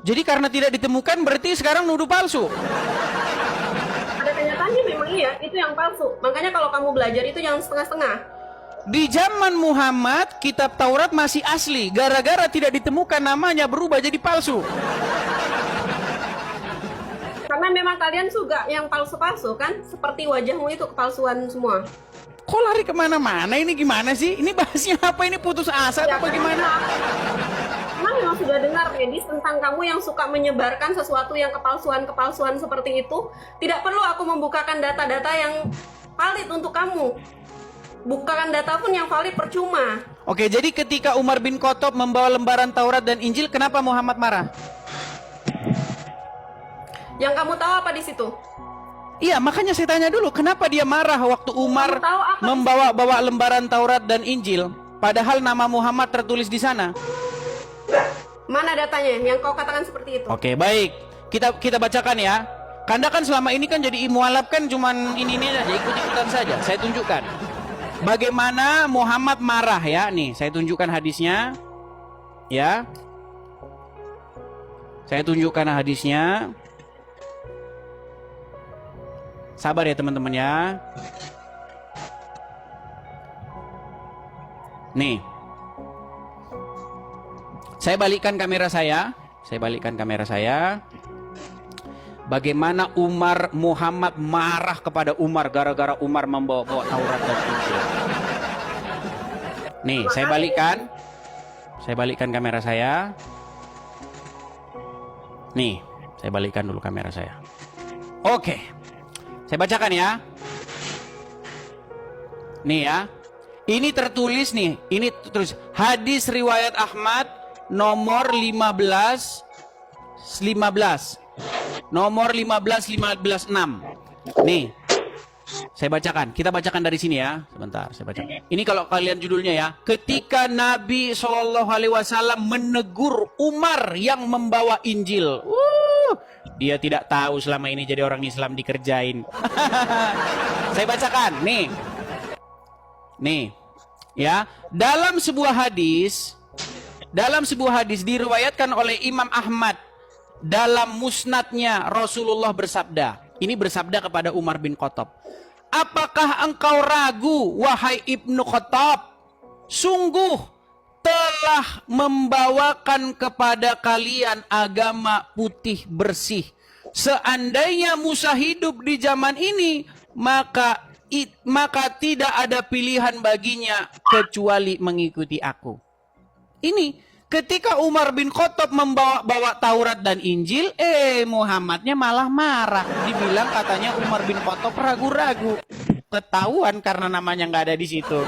Jadi karena tidak ditemukan berarti sekarang nuduh palsu. Pada kenyataannya memang iya, itu yang palsu. Makanya kalau kamu belajar itu jangan setengah-setengah. Di zaman Muhammad, kitab Taurat masih asli. Gara-gara tidak ditemukan namanya berubah jadi palsu. Karena memang kalian suka yang palsu-palsu kan? Seperti wajahmu itu kepalsuan semua. Kok lari kemana-mana ini gimana sih? Ini bahasnya apa? Ini putus asa Ya, atau bagaimana? Emang memang sudah dengar medis tentang kamu yang suka menyebarkan sesuatu yang kepalsuan-kepalsuan seperti itu. Tidak perlu aku membukakan data-data yang valid untuk kamu. Bukakan data pun yang valid percuma. Oke, jadi ketika Umar bin Khattab membawa lembaran Taurat dan Injil, kenapa Muhammad marah? Yang kamu tahu apa di situ? Iya, makanya saya tanya dulu, kenapa dia marah waktu Umar membawa lembaran Taurat dan Injil, padahal nama Muhammad tertulis di sana? Mana datanya yang kau katakan seperti itu? Oke, baik. Kita bacakan ya. Kanda kan selama ini kan jadi mualaf kan cuman ini aja, ikut-ikutan saja. Saya tunjukkan bagaimana Muhammad marah ya. Nih, saya tunjukkan hadisnya. Ya. Saya tunjukkan hadisnya. Sabar ya teman-teman ya. Nih. Saya balikkan kamera saya. Bagaimana Muhammad marah kepada Umar gara-gara Umar membawa Taurat dan Injil. Nih, saya balikkan kamera saya. Nih, saya balikkan dulu kamera saya. Oke. Saya bacakan ya. Nih ya. Ini tertulis nih, ini terus hadis riwayat Ahmad nomor 15. Nomor 15 6. Nih. Saya bacakan. Kita bacakan dari sini ya. Sebentar, saya baca. Ini kalau kalian judulnya ya. Ketika Nabi SAW menegur Umar yang membawa Injil. Dia tidak tahu selama ini jadi orang Islam dikerjain. Saya bacakan. Nih. Ya, dalam sebuah hadis diriwayatkan oleh Imam Ahmad dalam musnadnya, Rasulullah bersabda. Ini bersabda kepada Umar bin Khattab. Apakah engkau ragu, wahai Ibnu Khattab? Sungguh telah membawakan kepada kalian agama putih bersih. Seandainya Musa hidup di zaman ini, maka tidak ada pilihan baginya kecuali mengikuti aku. Ini ketika Umar bin Khattab membawa Taurat dan Injil, Muhammadnya malah marah. Dibilang katanya Umar bin Khattab ragu-ragu. Ketahuan karena namanya nggak ada di situ.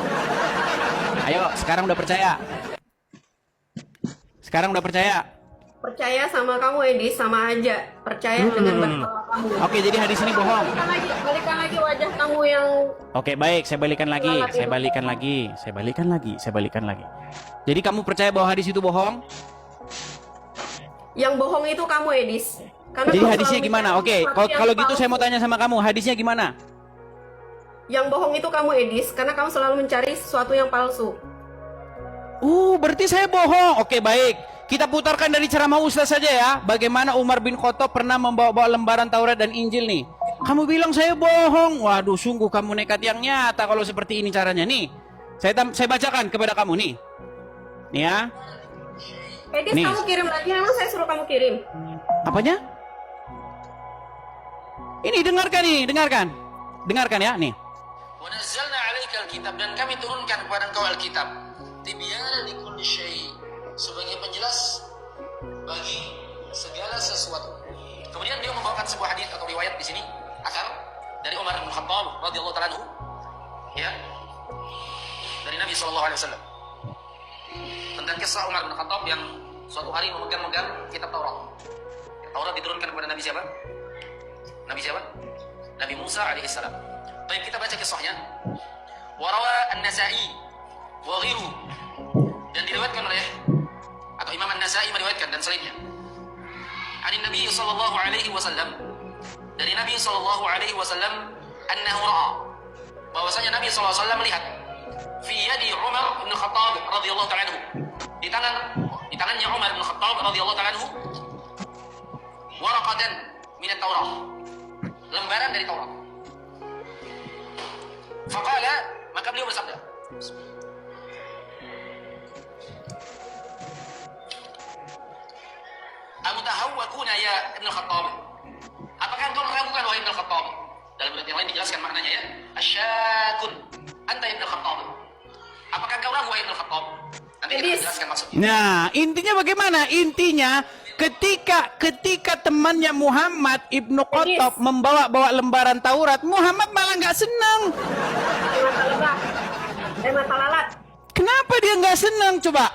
Ayo, sekarang udah percaya? Percaya sama kamu Edis, sama aja. Percaya dengan berkata kamu. Oke, jadi hadis ini bohong. Balikan lagi wajah kamu yang... Oke, baik, saya balikan lagi. Jadi kamu percaya bahwa hadis itu bohong? Yang bohong itu kamu Edis. Karena jadi hadisnya gimana? Oke, kalau gitu saya mau tanya sama kamu, hadisnya gimana? Yang bohong itu kamu Edis, karena kamu selalu mencari sesuatu yang palsu. Berarti saya bohong. Oke, baik. Kita putarkan dari ceramah Ustaz saja ya. Bagaimana Umar bin Khattab pernah membawa lembaran Taurat dan Injil nih. Kamu bilang saya bohong. Waduh, sungguh kamu nekat yang nyata kalau seperti ini caranya. Nih, saya bacakan kepada kamu nih. Nih ya. Edis, kamu kirim lagi. Memang saya suruh kamu kirim. Apanya? Ini dengarkan ya. Nih. Wa nazzalna 'alaika al-kitab, dan kami turunkan kepada engkau Alkitab. Tibyanan likulli syai', sebagai penjelas bagi segala sesuatu. Kemudian beliau membawakan sebuah hadis atau riwayat di sini, asar dari Umar bin Khattab radhiyallahu ta'ala anhu, ya, dari Nabi sallallahu alaihi wasallam, tentang kisah Umar bin Khattab yang suatu hari memegang kitab Taurat. Taurat diturunkan kepada Nabi siapa? Nabi Musa alaihissalam. Baik, kita baca kisahnya. Warawa An-Nasa'i wa ghiru, dan diriwayatkan oleh atau Imam An-Nasa'i meriwayatkan dan selainnya. Ani Nabi sallallahu alaihi wasallam, dari Nabi sallallahu alaihi wasallam, annahu ra'a, bahwasanya Nabi sallallahu alaihi wasallam melihat fi yadi Umar bin Khattab radhiyallahu ta'ala anhu, di tangannya Umar bin Khattab radhiyallahu ta'ala anhu, waraqatan min at-Taurah. Lembaran dari Taurat. Faqala, maka beliau bersabda. Amutahawwakuna ya Ibn Khattab. Apakah engkau meragukan wahai Ibn Khattab? Dalam ayat yang lain dijelaskan maknanya ya. Asyakun anta Ibn Khattab. Apakah engkau ragu wahai Ibn Khattab? Nanti kita jelaskan maksudnya. Nah, intinya bagaimana? Intinya ketika temannya Muhammad Ibnu Khattab membawa lembaran Taurat, Muhammad malah nggak senang. Mata lalat. Kenapa dia nggak senang coba?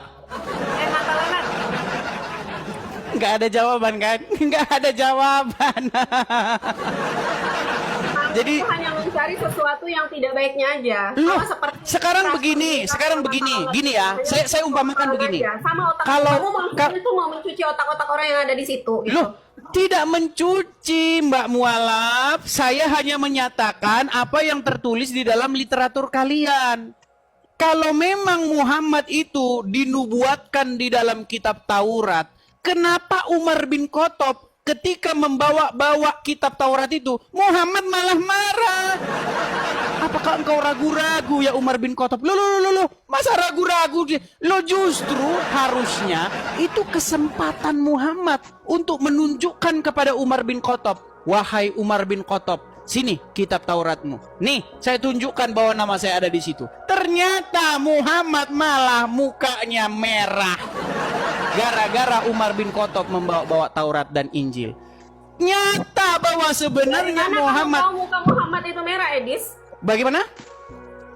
Mata lalat. Nggak ada jawaban kan? Nggak ada jawaban. Jadi Aku hanya mencari sesuatu yang tidak baiknya aja. Loh, Sama seperti sekarang begini, gini ya. Saya umpamakan begini. Sama otak Kalau kamu itu mau mencuci otak-otak orang yang ada di situ. Gitu. loh, tidak mencuci Mbak Mualaf. Saya hanya menyatakan apa yang tertulis di dalam literatur kalian. Kalau memang Muhammad itu dinubuatkan di dalam kitab Taurat, kenapa Umar bin Khattab ketika membawa kitab Taurat itu, Muhammad malah marah? Apakah engkau ragu-ragu ya Umar bin Khattab? Loh, masa ragu-ragu? Lo justru harusnya itu kesempatan Muhammad untuk menunjukkan kepada Umar bin Khattab, wahai Umar bin Khattab, sini kitab Tauratmu. Nih, saya tunjukkan bahwa nama saya ada di situ. Ternyata Muhammad malah mukanya merah. Gara-gara Umar bin Khattab membawa Taurat dan Injil. Nyata bahwa sebenarnya Dari mana Muhammad... kamu tahu muka Muhammad itu merah, Edis? Bagaimana?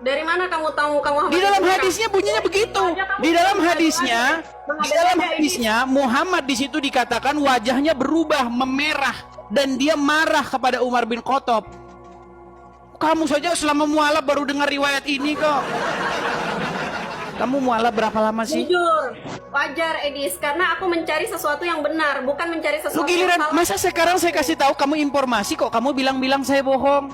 Dari mana kamu tahu muka Muhammad Di dalam itu merah? hadisnya bunyinya begitu. Di dalam hadisnya Muhammad di situ dikatakan wajahnya berubah memerah dan dia marah kepada Umar bin Khattab. Kamu saja selama mualaf baru dengar riwayat ini kok. Kamu mualaf berapa lama sih? Jujur, wajar Edis, karena aku mencari sesuatu yang benar, bukan mencari Lu sesuatu yang giliran, salah. masa sekarang saya kasih tahu kamu informasi kok kamu bilang-bilang saya bohong?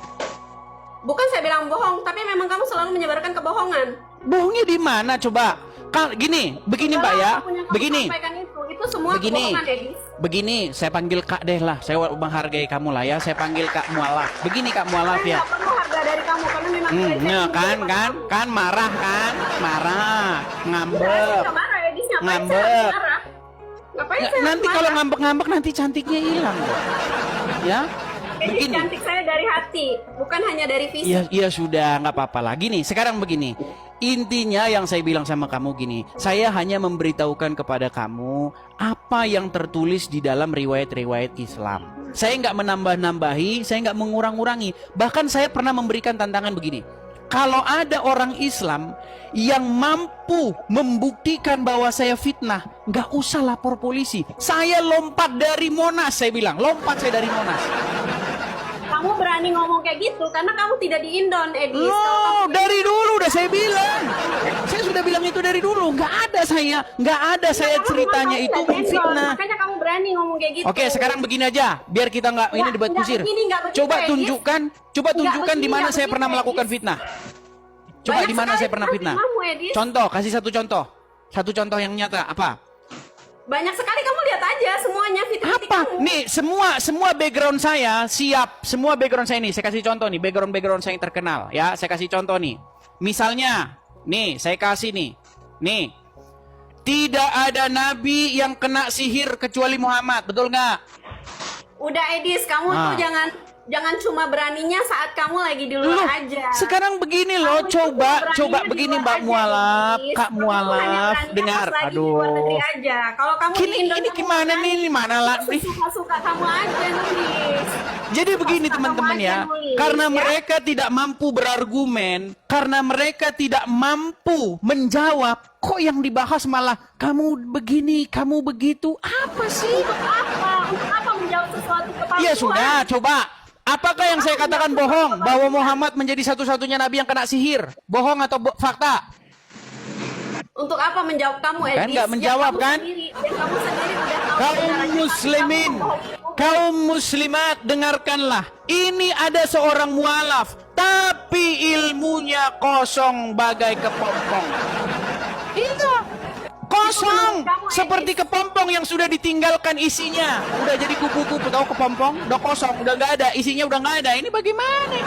Bukan saya bilang bohong, tapi memang kamu selalu menyebarkan kebohongan. Bohongnya di mana coba? Begini Mbak ya, Apapun yang kamu begini. sampaikan itu semua Begini, kebohongan, Edis. begini, saya panggil Kak deh lah, saya menghargai kamu lah ya, saya panggil Kak Mualaf. Begini Kak Mualaf Saya ya. nggak perlu harga dari kamu karena memang nilai saya Ya tinggi daripada kan marah kan, marah, kamu. ngambek, Saya nggak marah, Edis. Ngapain saya ngambek. harus marah? Ngapain saya harus Nanti kalau marah? ngambek-ngambek nanti cantiknya hilang kok. Ya, Edis, begini. cantik saya dari hati, bukan hanya dari fisik. Iya sudah, nggak apa-apa lah. Gini, sekarang begini. Intinya yang saya bilang sama kamu gini, saya hanya memberitahukan kepada kamu apa yang tertulis di dalam riwayat-riwayat Islam. Saya nggak menambah-nambahi, saya nggak mengurang-urangi. Bahkan saya pernah memberikan tantangan begini. Kalau ada orang Islam yang mampu membuktikan bahwa saya fitnah, nggak usah lapor polisi. Saya lompat dari Monas, saya bilang, lompat saya dari Monas. Kamu berani ngomong kayak gitu karena kamu tidak di Indon, Edis. Kalau Loh, kamu- dari dulu udah saya bilang. Saya sudah bilang itu dari dulu. Nggak ada saya Kamu ceritanya ngomong itu tidak di Indon, fitnah. makanya kamu berani ngomong kayak gitu. Oke, sekarang begini aja, biar kita nggak ini debat nggak kusir. begini, nggak begitu, Coba Edis. tunjukkan begini, di mana nggak saya begitu, pernah melakukan Edis. fitnah. Coba Banyak di mana sekali saya pernah fitnah. fitnahmu, Edis. Contoh, kasih satu contoh. Satu contoh yang nyata apa? Banyak sekali, kamu lihat aja semuanya fitnah Apa? kamu. Nih, semua background saya siap. Semua background saya ini, saya kasih contoh nih, background saya yang terkenal ya. Saya kasih contoh nih. Misalnya, nih, saya kasih nih. Nih. Tidak ada nabi yang kena sihir kecuali Muhammad, betul nggak? Udah, Edis, kamu Ah. tuh jangan cuma beraninya saat kamu lagi di luar Loh, aja. sekarang begini loh, Kamu itu coba beraninya di begini luar Mbak aja, Mualaf, Edis. Kak Kamu hanya Mualaf, beraninya dengar. pas lagi di luar negeri Aduh. aja. Kalau kamu di Indo, Ini kamu gimana berani. nih? Ini mana lah nih? Suka-suka kamu aja nulis. Jadi begini Suka teman-teman kamu aja ya, nulis, karena ya. mereka tidak mampu berargumen, karena mereka tidak mampu menjawab, kok yang dibahas malah kamu begini, kamu begitu, apa sih? Untuk apa menjawab sesuatu kepalsuan? Ya sudah, coba. Apakah yang saya katakan bohong bahwa Muhammad menjadi satu-satunya nabi yang kena sihir? Bohong atau fakta? Untuk apa menjawab kamu, Edis? Kan nggak menjawab, kan? Kamu sendiri udah tahu Kaum kebenarannya, muslimin, tapi kamu bohong. kaum muslimat, dengarkanlah. Ini ada seorang mualaf, tapi ilmunya kosong bagai kepompong. Itu kosong, kamu seperti edis. kepompong yang sudah ditinggalkan isinya, udah jadi kupu-kupu. Tahu kepompong? Udah kosong, udah nggak ada, isinya udah nggak ada. Ini bagaimana ini?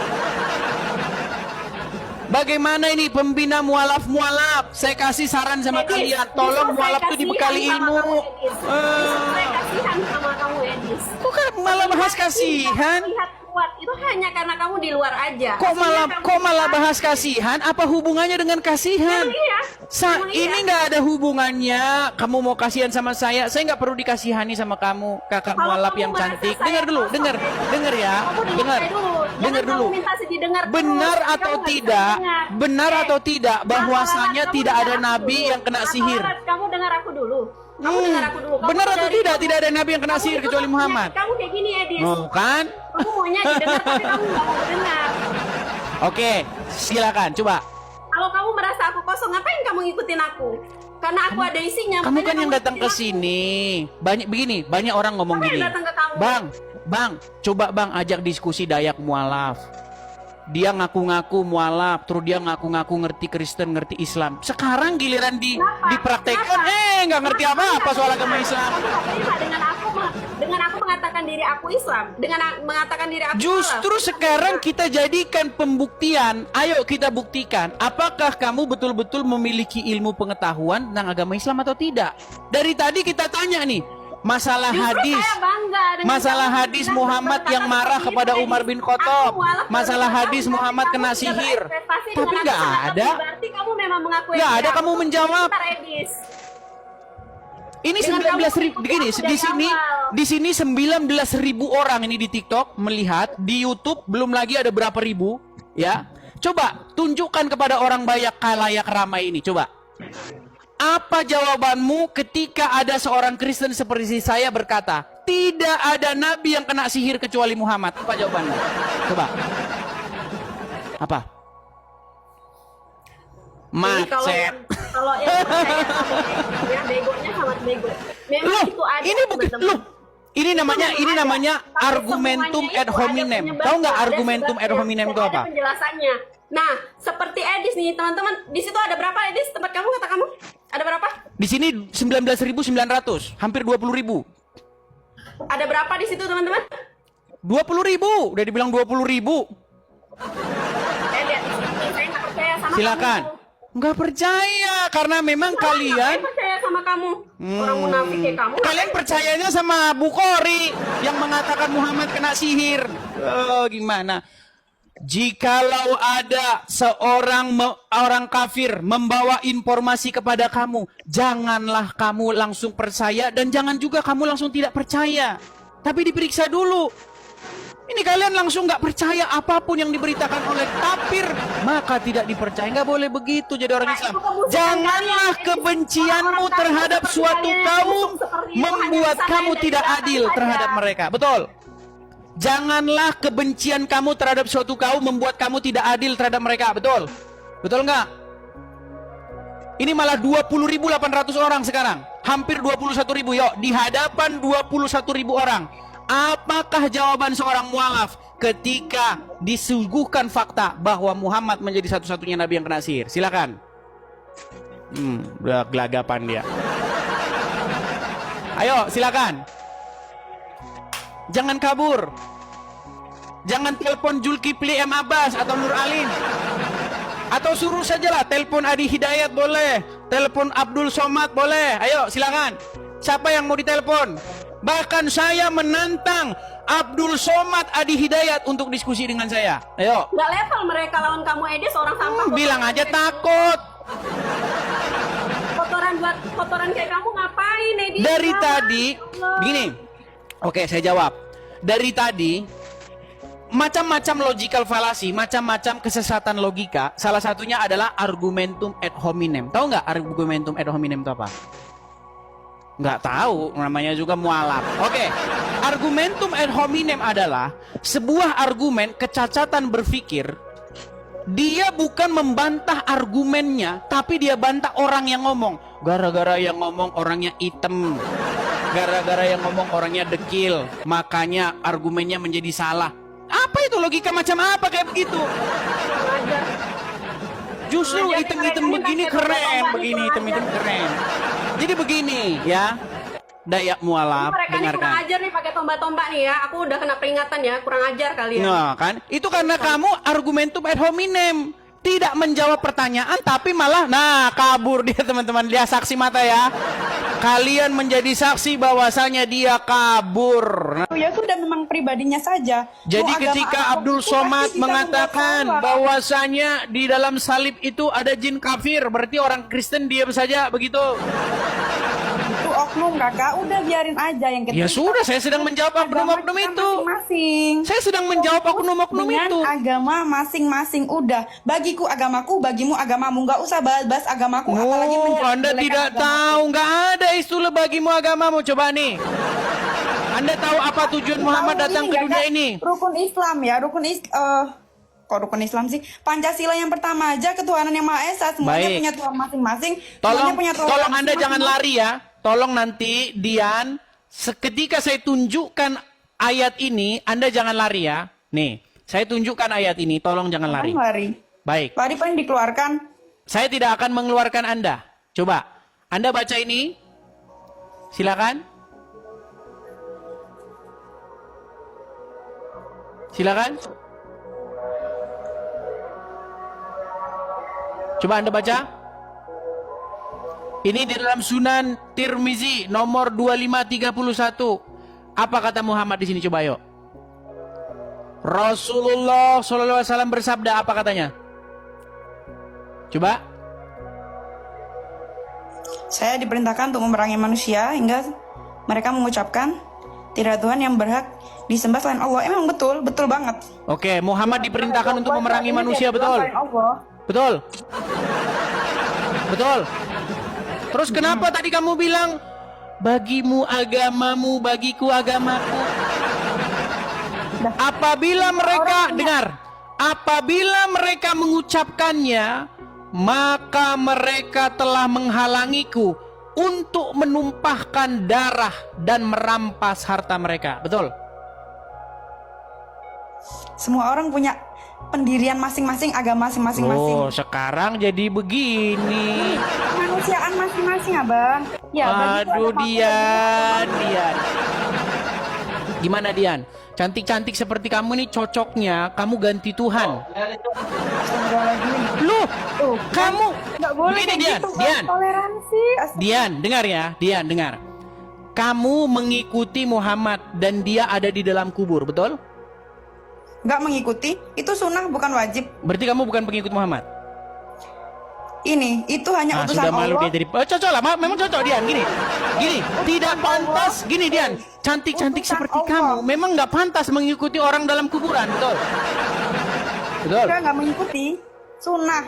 Bagaimana ini pembina mualaf? Saya kasih saran sama Edis, kalian, tolong justru saya mualaf itu dibekali kasihan sama ilmu. kamu, Edis. Justru saya kasihan sama kamu, Edis. Kok kan malah bahas kasihan? Lihat kuat itu hanya karena kamu di luar aja. Kok Aslinya malah kamu bahas kasihan? Apa hubungannya dengan kasihan? Emang iya? Emang iya? Ini nggak ada hubungannya. Kamu mau kasihan sama saya nggak perlu dikasihani sama kamu, kakak Kalau mualaf kamu yang merasa cantik. saya Dengar dulu, kosong, dengar ya, Kamu dengar, saya dulu. Jangan dengar kamu dulu. minta didengar terus, Benar tapi atau kamu nggak bisa tidak? dengar. Benar atau tidak bahwasanya Kamu tidak dengar ada aku nabi dulu. yang kena Apa sihir? lalat? Kamu dengar aku dulu. Kamu dengar aku dulu. Kamu Benar atau dari tidak? kamu- Tidak ada nabi yang kena kamu sihir itu kecuali kan Muhammad. Kamu kayak gini, Edis. Oh, kan? Kamu maunya didengar tapi kamu nggak mau dengar. Oke, silakan coba. Kalau kamu merasa aku kosong, ngapain kamu ngikutin aku? Karena aku ada isinya. Kamu makanya kan yang datang ke ngikutin aku. sini. Banyak orang ngomong Siapa yang gini. datang ke kamu? Bang, coba Bang ajak diskusi Dayak mualaf. Dia ngaku-ngaku mualaf, terus dia ngaku-ngaku ngerti Kristen, ngerti Islam. Sekarang giliran Kenapa? dipraktekkan, Kenapa? nggak ngerti apa-apa soal agama Islam. Kamu nggak terima dengan aku mengatakan diri aku Islam, dengan mengatakan diri aku Justru mualaf. sekarang kita jadikan pembuktian. Ayo kita buktikan, apakah kamu betul-betul memiliki ilmu pengetahuan tentang agama Islam atau tidak. Dari tadi kita tanya nih, masalah Justru hadis. saya bangga dengan Masalah kamu hadis bilang Muhammad berkata yang marah seperti kepada itu, Umar Edis. bin Khattab. Aku mualaf Masalah berkata hadis kamu, Muhammad kamu kena tidak sihir. berekspektasi Tapi dengan nggak aku sangat ada. lebih, berarti kamu memang mengakui Nggak diri ada aku. kamu menjawab. Bentar, Edis. Ini Dengan 19.000 kamu begini ikut di dari sini awal. di sini 19.000 orang ini di TikTok melihat, di YouTube belum lagi ada berapa ribu ya. Coba tunjukkan kepada orang banyak khalayak ramai ini, coba. Apa jawabanmu ketika ada seorang Kristen seperti saya berkata, tidak ada nabi yang kena sihir kecuali Muhammad? Apa jawabanmu? Coba. Apa? Jadi kalau Macet. kalau yang percaya sama ya begonya sangat bego. Memang Loh, itu ada. ini bukan teman-teman. loh. Ini namanya Itu memang ada. Tapi argumentum semuanya ad itu ada hominem. penyebabnya, Tahu nggak ada argumentum ad sebabnya, hominem itu ada apa? penjelasannya. Nah, seperti Edis nih teman-teman, di situ ada berapa Edis tempat kamu kata kamu? Ada berapa? Di sini 19.900, hampir 20.000. Ada berapa di situ teman-teman? 20.000, udah dibilang 20.000. Lihat di sini, saya nggak percaya sama Silakan. kamu. Nggak percaya karena memang kalian Saya percaya sama kamu. Orang munafik kayak kamu. Kalian percayanya sama Bukhari yang mengatakan Muhammad kena sihir. Oh, gimana? Jikalau ada orang kafir membawa informasi kepada kamu, janganlah kamu langsung percaya dan jangan juga kamu langsung tidak percaya. Tapi diperiksa dulu. Ini kalian langsung nggak percaya apapun yang diberitakan oleh kafir, maka tidak dipercaya. Nggak boleh begitu jadi orang Nah, Islam. itu kebusukan Janganlah kalian. kebencianmu Orang-orang terhadap kafir suatu seperti kaum kalian, seperti itu, membuat hanya kamu bisa tidak main dari adil belakang terhadap saja. mereka. Betul. Janganlah kebencian kamu terhadap suatu kaum membuat kamu tidak adil terhadap mereka. Betul. Betul nggak? Ini malah 20.800 orang sekarang. Hampir 21.000. Yuk, di hadapan 21.000 orang. Apakah jawaban seorang mualaf ketika disuguhkan fakta bahwa Muhammad menjadi satu-satunya nabi yang kena sihir? Silakan. Udah gelagapan dia. Ayo, silakan. Jangan kabur. Jangan telepon Zulkifli M. Abbas atau Nur Alim. Atau suruh sajalah telepon Adi Hidayat boleh, telepon Abdul Somad boleh. Ayo, silakan. Siapa yang mau ditelepon? Bahkan saya menantang Abdul Somad Adi Hidayat untuk diskusi dengan saya. Ayo. Nggak level mereka lawan kamu Edis, orang sampah. Bilang aja takut. Kotoran kayak kamu ngapain Edis? Dari Ya tadi, Allah. begini. Oke, saya jawab. Dari tadi, macam-macam logical fallacy, macam-macam kesesatan logika. Salah satunya adalah argumentum ad hominem. Tahu nggak argumentum ad hominem itu apa? Nggak tahu, namanya juga mualaf. Oke, argumentum ad hominem adalah sebuah argumen kecacatan berpikir. Dia bukan membantah argumennya, tapi dia bantah orang yang ngomong. Gara-gara yang ngomong orangnya item, gara-gara yang ngomong orangnya dekil, makanya argumennya menjadi salah. Apa itu logika macam apa kayak begitu? Ajar. Justru Jadi item-item mereka ini begini pakai keren, berlomba begini itu item-item aja. keren. Jadi begini ya, Dayak mualaf, Mereka ini kurang dengarkan. ajar nih pakai tombak-tombak nih ya. Aku udah kena peringatan ya, kurang ajar kalian. Nah, kan? Itu karena kamu argumentum ad hominem. Tidak menjawab pertanyaan tapi malah kabur dia, teman-teman. Dia saksi mata ya. Kalian menjadi saksi bahwasanya dia kabur. Nah, Ya sudah, memang pribadinya saja. jadi Mau agama ketika apapun Abdul itu pasti Somad bisa mengatakan membawa. bahwasanya di dalam salib itu ada jin kafir, berarti orang Kristen diam saja begitu. Itu oknum kakak, udah biarin aja yang Ya sudah, saya sedang menjawab oknum-oknum itu. Masing-masing. Saya sedang menjawab oknum-oknum Dengan itu. agama masing-masing udah. Bagiku agamaku, bagimu agamamu. Nggak usah bahas agamaku. Apalagi Oh, menjelek-jelekan Anda tidak agamaku. tahu, nggak ada istilah bagimu agamamu. Coba nih. Anda tahu apa tujuan Muhammad Tahu datang ini ke nggak, dunia Kak? ini? Rukun Islam ya, kok rukun Islam sih? Pancasila yang pertama aja, ketuhanan yang Maha Esa, semuanya Baik. punya Tuhan masing-masing. Tolong, semuanya punya Tuhan tolong Anda masing-masing. jangan lari ya. Tolong nanti Dian, ketika saya tunjukkan ayat ini, Anda jangan lari ya. Nih, saya tunjukkan ayat ini, tolong jangan lari. Jangan lari. Baik, Lari paling dikeluarkan. saya tidak akan mengeluarkan Anda. Coba, Anda baca ini. Silakan. Silakan. Coba Anda baca. Ini di dalam Sunan Tirmizi nomor 2531. Apa kata Muhammad di sini, coba yuk. Rasulullah SAW bersabda, apa katanya? Coba. Saya diperintahkan untuk memerangi manusia hingga mereka mengucapkan tidak ada Tuhan yang berhak disembah selain Allah. Emang betul, betul banget. Oke, Muhammad diperintahkan untuk memerangi manusia, betul? Selain Allah. Betul. Betul. Terus kenapa tadi kamu bilang bagimu agamamu, bagiku agamaku? Apabila mereka dengar, apabila mereka mengucapkannya, maka mereka telah menghalangiku untuk menumpahkan darah dan merampas harta mereka. Betul? Semua orang punya pendirian masing-masing, agama masing-masing. Oh, sekarang jadi begini. Kemanusiaan masing-masing, Abang. Ya, Aduh, bagiku Dian. Gimana, Dian? Cantik-cantik seperti kamu nih, cocoknya kamu ganti Tuhan. Loh, Tuh, kamu nggak boleh begini, kayak Dian, gitu, Dian. toleransi. Dian, dengar ya, Dian, dengar. Kamu mengikuti Muhammad dan dia ada di dalam kubur, betul? Nggak mengikuti, itu sunnah bukan wajib. Berarti kamu bukan pengikut Muhammad. Itu hanya utusan Sudah malu Allah. dia jadi. Cocok lah, memang cocok, Dian. Gini, tidak pantas. Gini, Dian, cantik-cantik Utusan seperti Allah. kamu, memang nggak pantas mengikuti orang dalam kuburan, betul? Betul. Udah nggak mengikuti, sunnah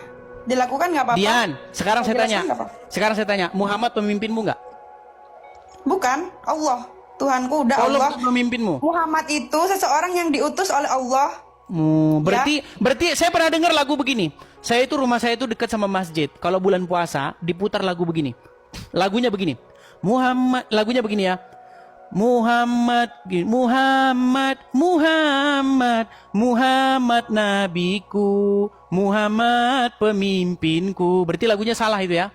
dilakukan nggak apa-apa. Dian, sekarang saya tanya. Penjelasan nggak apa? Sekarang saya tanya, Muhammad pemimpinmu nggak? Bukan, Allah. Tuhanku udah Allah Allah. pemimpinmu. Muhammad itu seseorang yang diutus oleh Allah. Berarti saya pernah dengar lagu begini. Rumah saya itu dekat sama masjid. Kalau bulan puasa diputar lagu begini. Lagunya begini. Lagunya begini ya. Muhammad nabiku, Muhammad pemimpinku. Berarti lagunya salah itu ya?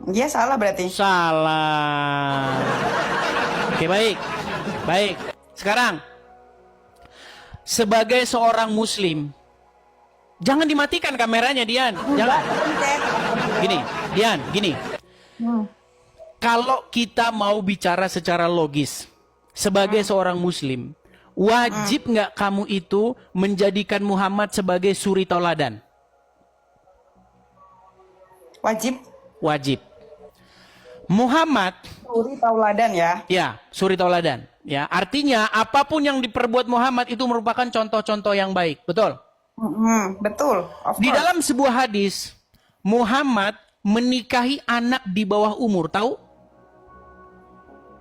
Dia salah berarti. Salah. Oke, baik. Baik. Sekarang sebagai seorang muslim, jangan dimatikan kameranya, Dian. Jangan. Gini. Kalau kita mau bicara secara logis, sebagai seorang muslim, wajib nggak kamu itu menjadikan Muhammad sebagai suri tauladan? Wajib. Wajib. Muhammad, Suri tauladan ya. ya, suri tauladan. Ya, artinya apapun yang diperbuat Muhammad itu merupakan contoh-contoh yang baik, betul? Betul. Of Di course. dalam sebuah hadis, Muhammad menikahi anak di bawah umur, tahu?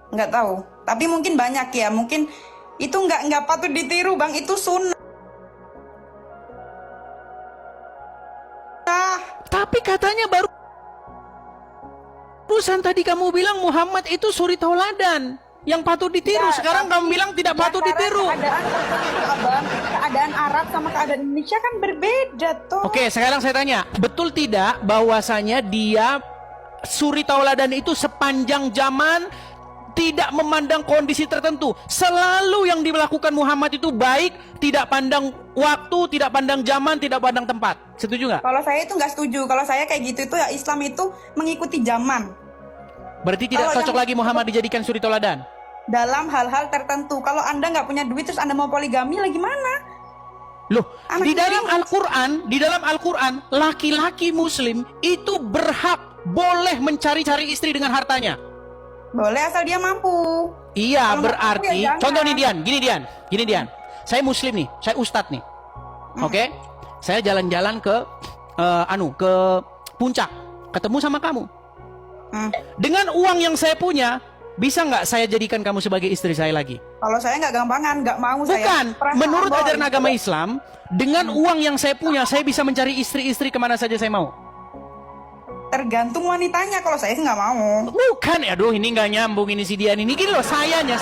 Nggak tahu. Tapi mungkin banyak ya. Mungkin itu nggak patut ditiru, Bang. Itu sunnah. Tapi katanya barusan tadi kamu bilang Muhammad itu suri tauladan yang patut ditiru. Ya, Sekarang kamu bilang tidak patut ditiru. Keadaan tertentu, Abang. Keadaan Arab sama keadaan Indonesia kan berbeda tuh. Oke, sekarang saya tanya, betul tidak bahwasanya dia suri tauladan itu sepanjang zaman, tidak memandang kondisi tertentu. Selalu yang dilakukan Muhammad itu baik, tidak pandang waktu, tidak pandang zaman, tidak pandang tempat. Setuju nggak? Kalau saya itu nggak setuju. Kalau saya kayak gitu itu ya Islam itu mengikuti zaman. Berarti tidak Kalau cocok yang- lagi Muhammad dijadikan suri tauladan. Dalam hal-hal tertentu. Kalau Anda nggak punya duit terus Anda mau poligami lagi mana? Loh, Anak di dalam Muslim. Al-Quran, laki-laki Muslim itu berhak boleh mencari-cari istri dengan hartanya. Boleh asal dia mampu. Iya, Kalau nggak mampu berarti ya jangan. contoh nih gini Dian. Saya Muslim nih, saya Ustadz nih, oke? Saya jalan-jalan ke ke puncak, ketemu sama kamu. Dengan uang yang saya punya, bisa nggak saya jadikan kamu sebagai istri saya lagi? Kalau saya nggak gampangan, nggak mau saya. Bukan, Perasaan menurut boy. ajaran agama Islam, dengan uang yang saya punya, saya bisa mencari istri-istri kemana saja saya mau. Tergantung wanitanya. Kalau saya sih nggak mau. Bukan, aduh ini nggak nyambung ini si Dian ini. Gini loh, sayanya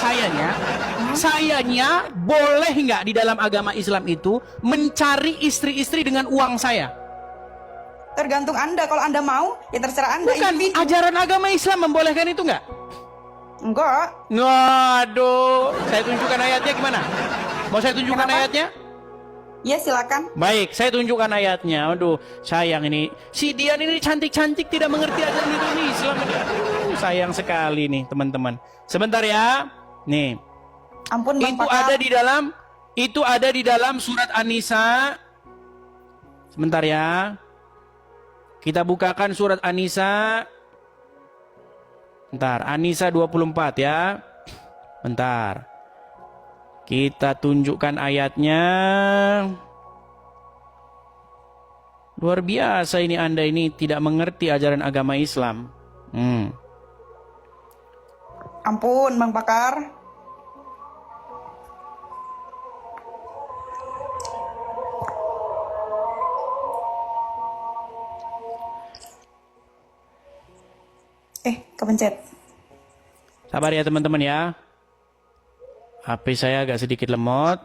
boleh nggak di dalam agama Islam itu mencari istri-istri dengan uang saya? Tergantung Anda. Kalau Anda mau, ya terserah Anda. Bukan, individu. ajaran agama Islam membolehkan itu nggak? Enggak. Waduh, saya tunjukkan ayatnya gimana? Mau saya tunjukkan Kenapa? ayatnya? Ya silakan. Baik, saya tunjukkan ayatnya. Aduh, sayang ini. Si Dian ini cantik-cantik tidak mengerti ajaran itu Islam ini. Aduh, sayang sekali nih, teman-teman. Sebentar ya. Nih. Ampun Bang Itu Pakar. ada di dalam surat An-Nisa. Sebentar ya. Kita bukakan surat An-Nisa. Bentar, An-Nisa 24 ya. Bentar. Kita tunjukkan ayatnya. Luar biasa ini Anda ini tidak mengerti ajaran agama Islam. Ampun Bang Pakar. Kepencet. Sabar ya teman-teman ya. HP saya agak sedikit lemot.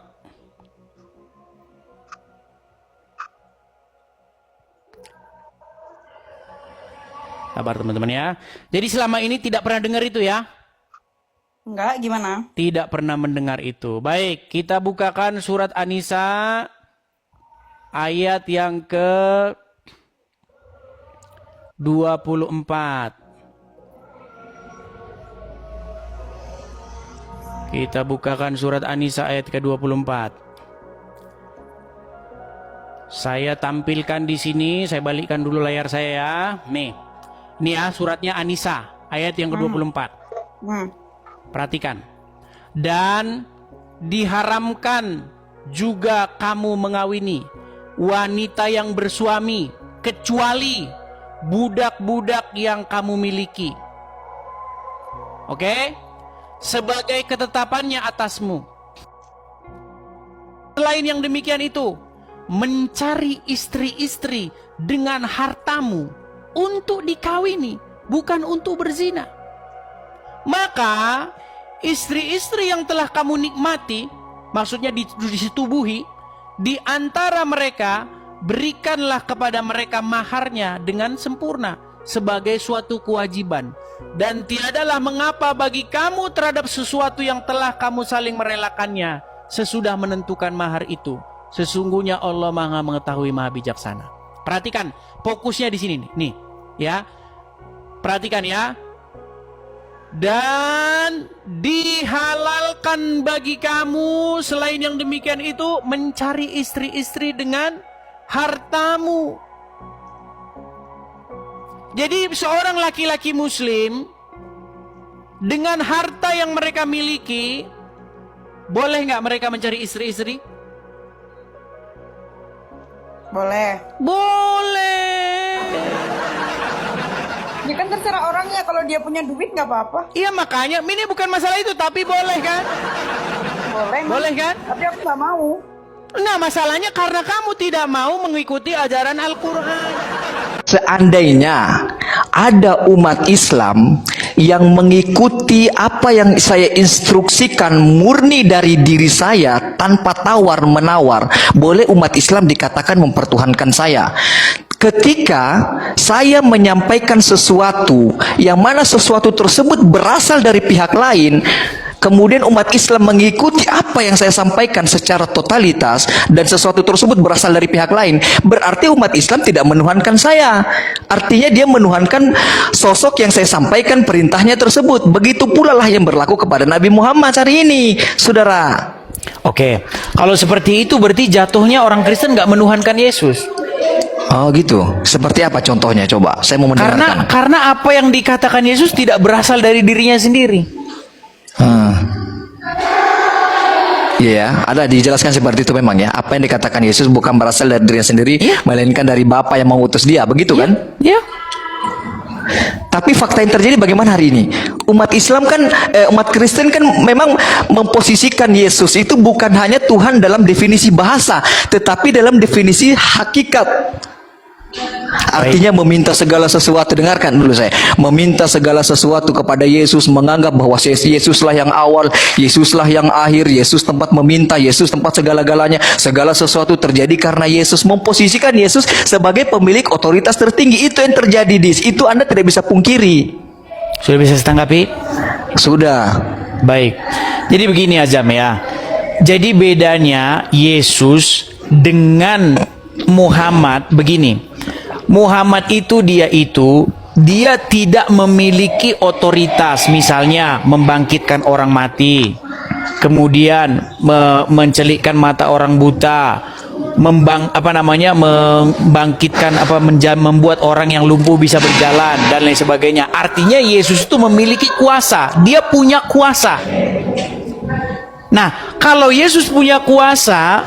Sabar teman-teman ya. Jadi selama ini tidak pernah dengar itu ya? Enggak, gimana? Tidak pernah mendengar itu. Baik, kita bukakan surat An-Nisa ayat yang ke 24. Kita bukakan surat An-Nisa ayat ke-24. Saya tampilkan di sini, saya balikkan dulu layar saya ya. Nih. Ini ya suratnya An-Nisa ayat yang ke-24. Perhatikan. Dan diharamkan juga kamu mengawini wanita yang bersuami kecuali budak-budak yang kamu miliki. Oke? Sebagai ketetapannya atasmu. Selain yang demikian itu, mencari istri-istri dengan hartamu untuk dikawini, bukan untuk berzina. Maka istri-istri yang telah kamu nikmati, maksudnya disetubuhi, di antara mereka berikanlah kepada mereka maharnya dengan sempurna sebagai suatu kewajiban. Dan tiadalah mengapa bagi kamu terhadap sesuatu yang telah kamu saling merelakannya sesudah menentukan mahar itu. Sesungguhnya Allah Maha mengetahui, Maha bijaksana. Perhatikan, fokusnya di sini nih, ya. Perhatikan ya. Dan dihalalkan bagi kamu selain yang demikian itu mencari istri-istri dengan hartamu. Jadi seorang laki-laki muslim dengan harta yang mereka miliki, boleh nggak mereka mencari istri-istri? Boleh. Boleh. Ya kan terserah orangnya, kalau dia punya duit nggak apa-apa. Iya makanya ini bukan masalah itu, tapi boleh kan? Boleh. Boleh kan? Tapi aku nggak mau. Nah masalahnya karena kamu tidak mau mengikuti ajaran Al-Quran. Seandainya ada umat Islam yang mengikuti apa yang saya instruksikan murni dari diri saya tanpa tawar-menawar, boleh umat Islam dikatakan mempertuhankan saya. ketika saya menyampaikan sesuatu yang mana sesuatu tersebut berasal dari pihak lain, kemudian umat Islam mengikuti apa yang saya sampaikan secara totalitas dan sesuatu tersebut berasal dari pihak lain, berarti umat Islam tidak menuhankan saya. Artinya dia menuhankan sosok yang saya sampaikan perintahnya tersebut. Begitu pula lah yang berlaku kepada Nabi Muhammad hari ini, saudara. Oke, kalau seperti itu berarti jatuhnya orang Kristen nggak menuhankan Yesus. Oh gitu. Seperti apa contohnya? Coba, saya mau mendengarkan. Karena apa yang dikatakan Yesus tidak berasal dari dirinya sendiri. Iya, ada dijelaskan seperti itu memang ya. Apa yang dikatakan Yesus bukan berasal dari dirinya sendiri, melainkan dari Bapa yang mengutus dia, begitu kan? Ya. Tapi fakta yang terjadi bagaimana hari ini? Umat Islam kan, umat Kristen kan memang memposisikan Yesus itu bukan hanya Tuhan dalam definisi bahasa, tetapi dalam definisi hakikat. Artinya meminta segala sesuatu, dengarkan dulu saya, meminta segala sesuatu kepada Yesus, menganggap bahwa Yesuslah yang awal, Yesuslah yang akhir, Yesus tempat meminta, Yesus tempat segala-galanya, segala sesuatu terjadi karena Yesus, memposisikan Yesus sebagai pemilik otoritas tertinggi. Itu yang terjadi, itu Anda tidak bisa pungkiri. Sudah bisa setanggapi? Sudah. Baik. Jadi begini Azam ya. Jadi bedanya Yesus dengan Muhammad begini. Muhammad itu dia tidak memiliki otoritas, misalnya membangkitkan orang mati, kemudian mencelikkan mata orang buta, membangkitkan membuat orang yang lumpuh bisa berjalan dan lain sebagainya. Artinya Yesus itu memiliki kuasa, dia punya kuasa. Nah, kalau Yesus punya kuasa,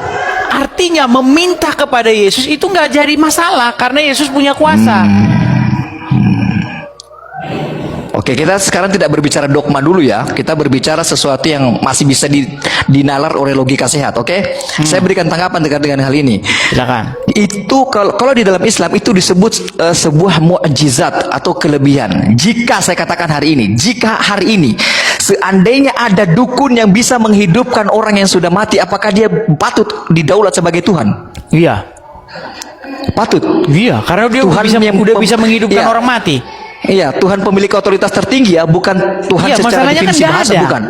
artinya meminta kepada Yesus itu nggak jadi masalah karena Yesus punya kuasa. Oke, kita sekarang tidak berbicara dogma dulu ya. Kita berbicara sesuatu yang masih bisa dinalar oleh logika sehat, oke? Saya berikan tanggapan terkait dengan hal ini. Silakan. Itu kalau di dalam Islam itu disebut sebuah mukjizat atau kelebihan. Jika saya katakan hari ini, jika hari ini seandainya ada dukun yang bisa menghidupkan orang yang sudah mati, apakah dia patut didaulat sebagai Tuhan? Iya. Patut. Iya, karena dia Tuhan udah bisa menghidupkan iya. orang mati. Iya, Tuhan pemilik otoritas tertinggi ya, bukan Tuhan Iya, secara masalahnya definisi kan bahasa, ada. bukan.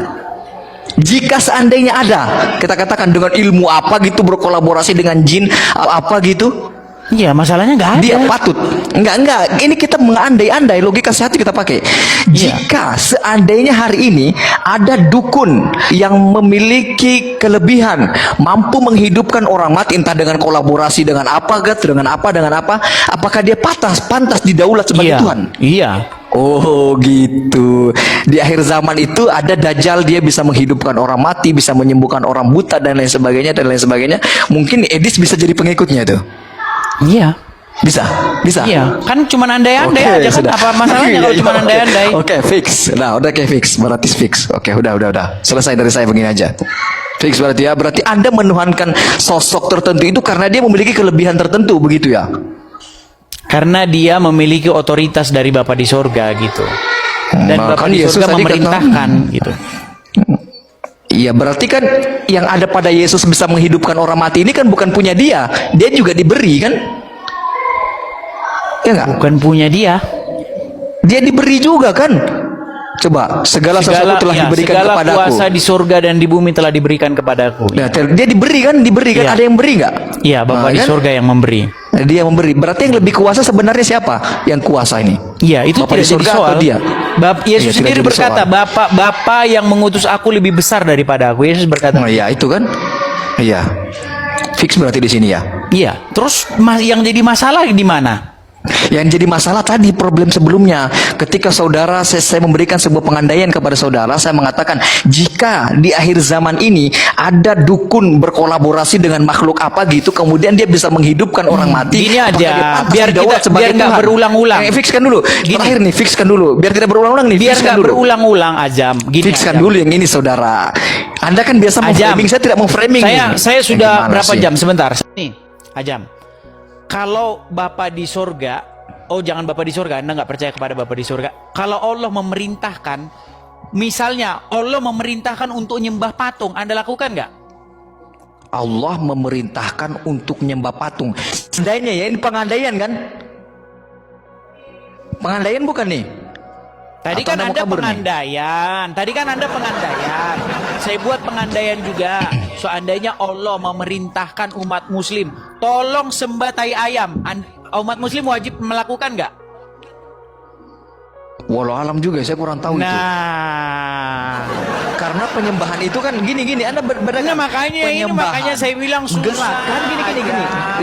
Jika seandainya ada, kita katakan dengan ilmu apa gitu, berkolaborasi dengan jin apa gitu, Iya, masalahnya nggak ada. dia patut. Enggak. Ini kita mengandai-andai, logika sehat kita pakai. Jika seandainya hari ini ada dukun yang memiliki kelebihan, mampu menghidupkan orang mati entah dengan kolaborasi dengan apa, dengan apa, apakah dia pantas didaulat sebagai Tuhan? Iya. Oh gitu. Di akhir zaman itu ada Dajjal, dia bisa menghidupkan orang mati, bisa menyembuhkan orang buta dan lain sebagainya. Mungkin Edis bisa jadi pengikutnya tuh. Iya. Bisa. Iya, kan cuma andai-andai Oke, aja kan. sudah. Apa masalahnya kalau cuma andai-andai? Oke, fix. Nah, udah kayak fix, berarti fix. Oke, udah. Selesai dari saya begini aja. Fix berarti ya. Berarti Anda menuhankan sosok tertentu itu karena dia memiliki kelebihan tertentu, begitu ya? Karena dia memiliki otoritas dari Bapa di sorga gitu. Dan Nah, Bapa kan di Yesus sorga tadi memerintahkan gitu. Iya, berarti kan yang ada pada Yesus bisa menghidupkan orang mati ini kan bukan punya dia. Dia juga diberi kan? Ya enggak? Bukan punya dia. Dia diberi juga kan? Coba, segala sesuatu telah diberikan segala kepadaku. kuasa di surga dan di bumi telah diberikan kepadaku. Nah, dia diberi kan? Iya. Ada yang beri nggak? Iya, Bapa di kan? surga yang memberi. Dia memberi. Berarti yang lebih kuasa sebenarnya siapa? Yang kuasa ini? Iya, itu Bapa tidak di surga jadi soal. atau dia? Yesus Iya, tidak sendiri jadi berkata, soal. Bapa yang mengutus aku lebih besar daripada aku. Yesus berkata. Oh iya, itu kan? Iya. Fix berarti di sini ya. Iya. Terus yang jadi masalah di mana? Yang jadi masalah tadi problem sebelumnya, ketika saudara saya memberikan sebuah pengandaian kepada saudara, saya mengatakan jika di akhir zaman ini ada dukun berkolaborasi dengan makhluk apa gitu, kemudian dia bisa menghidupkan orang mati. Gini apakah aja, dia pantas biar didaulat kita- sebagai biar nggak Tuhan? berulang-ulang. Fixkan dulu. Gini. Terakhir nih, fixkan dulu. Biar tidak berulang-ulang nih. Biar fixkan nggak dulu. berulang-ulang, Ajam. Gini, Fixkan Ajam. dulu yang ini, saudara. Anda kan biasa Ajam. memframing, saya tidak memframing. Saya sudah Gimana berapa sih? jam? Sebentar. Nih, Ajam. Kalau Bapa di sorga, jangan Bapa di sorga, Anda nggak percaya kepada Bapa di sorga. Kalau Allah memerintahkan, misalnya Allah memerintahkan untuk nyembah patung, Anda lakukan nggak? Allah memerintahkan untuk menyembah patung. Seandainya ya, ini pengandaian kan? Pengandaian bukan nih? Tadi Atau kan mau Anda kabur nih? pengandaian. Tadi kan Anda pengandaian. Saya buat pengandaian juga. Seandainya Allah memerintahkan umat muslim, tolong sembah tai ayam. Umat muslim wajib melakukan nggak? Walau alam juga, saya kurang tahu itu. Nah, Karena penyembahan itu kan gini-gini, Anda Nah, makanya saya bilang susah. Gerakan gini.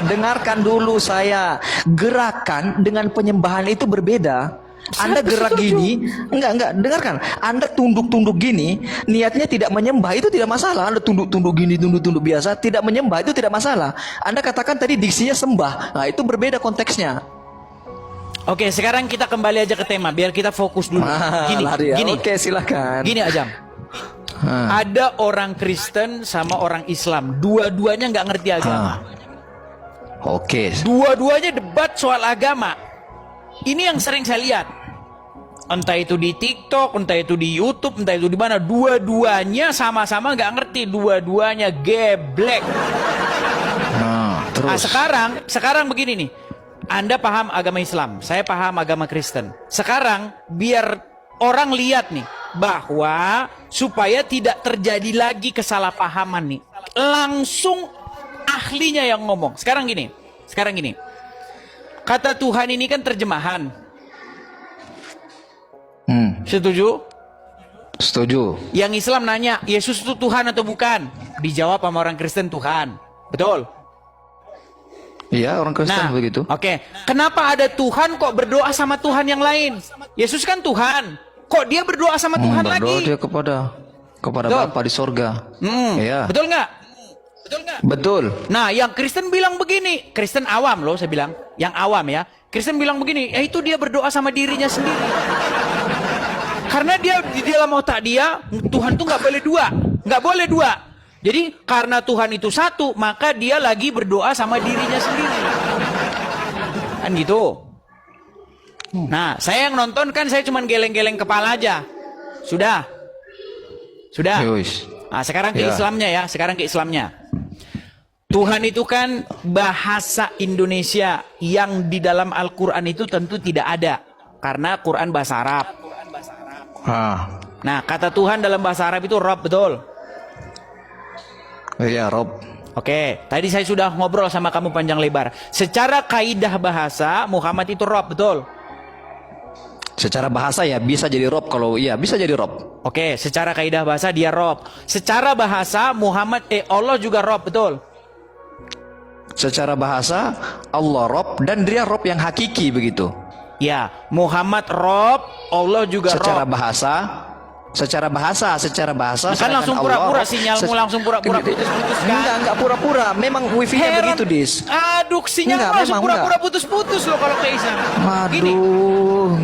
Dengarkan dulu saya. Gerakan dengan penyembahan itu berbeda. Anda gerak gini, enggak, dengarkan. Anda tunduk-tunduk gini, niatnya tidak menyembah, itu tidak masalah. Anda tunduk-tunduk gini, tunduk-tunduk biasa, tidak menyembah, itu tidak masalah. Anda katakan tadi diksinya sembah. Nah, itu berbeda konteksnya. Oke, sekarang kita kembali aja ke tema, biar kita fokus dulu. Lari ya. Gini. Oke, silakan. Gini Ajam. Ada orang Kristen sama orang Islam, dua-duanya nggak ngerti agama. Oke. Dua-duanya debat soal agama. Ini yang sering saya lihat. Entah itu di TikTok, entah itu di YouTube, entah itu di mana. Dua-duanya sama-sama nggak ngerti. Dua-duanya geblek. Nah, terus. Nah, sekarang begini nih. Anda paham agama Islam, saya paham agama Kristen. Sekarang biar orang lihat nih bahwa supaya tidak terjadi lagi kesalahpahaman nih. Langsung ahlinya yang ngomong. Sekarang gini. Kata Tuhan ini kan terjemahan. Setuju? Setuju. Yang Islam nanya, Yesus itu Tuhan atau bukan? Dijawab sama orang Kristen Tuhan. Betul? Iya, orang Kristen begitu. Oke. Kenapa ada Tuhan kok berdoa sama Tuhan yang lain? Yesus kan Tuhan. Kok dia berdoa sama Tuhan berdoa lagi? dia kepada Betul. Bapa di sorga. Iya. Betul nggak? Betul. Nah, yang Kristen bilang begini, Kristen awam loh, saya bilang, yang awam ya. Kristen bilang begini, itu dia berdoa sama dirinya sendiri. Karena dia di dalam otak dia, Tuhan tuh nggak boleh dua. Jadi karena Tuhan itu satu, maka dia lagi berdoa sama dirinya sendiri. Kan gitu. Nah, saya yang nonton kan saya cuma geleng-geleng kepala aja. Sudah. Yus. Nah, sekarang ke Islamnya ya, Tuhan itu kan bahasa Indonesia yang di dalam Al-Quran itu tentu tidak ada. Karena Quran bahasa Arab. Nah, kata Tuhan dalam bahasa Arab itu Rob, betul? Iya, Rob. Oke, tadi saya sudah ngobrol sama kamu panjang lebar. Secara kaidah bahasa, Muhammad itu Rob, betul? Secara bahasa ya bisa jadi Rob, kalau iya bisa jadi Rob. Oke, secara kaidah bahasa dia Rob. Secara bahasa Allah juga Rob, betul? Secara bahasa Allah Rob dan dia Rob yang hakiki begitu. Ya, Muhammad Rob, Allah juga Secara Rob. Secara bahasa Kan langsung pura-pura sinyalmu langsung pura-pura putus-putus kan? Enggak pura-pura, memang wifi-nya begitu, Dis. Aduh, sinyal langsung pura-pura putus-putus loh kalau ke Islam. Gini,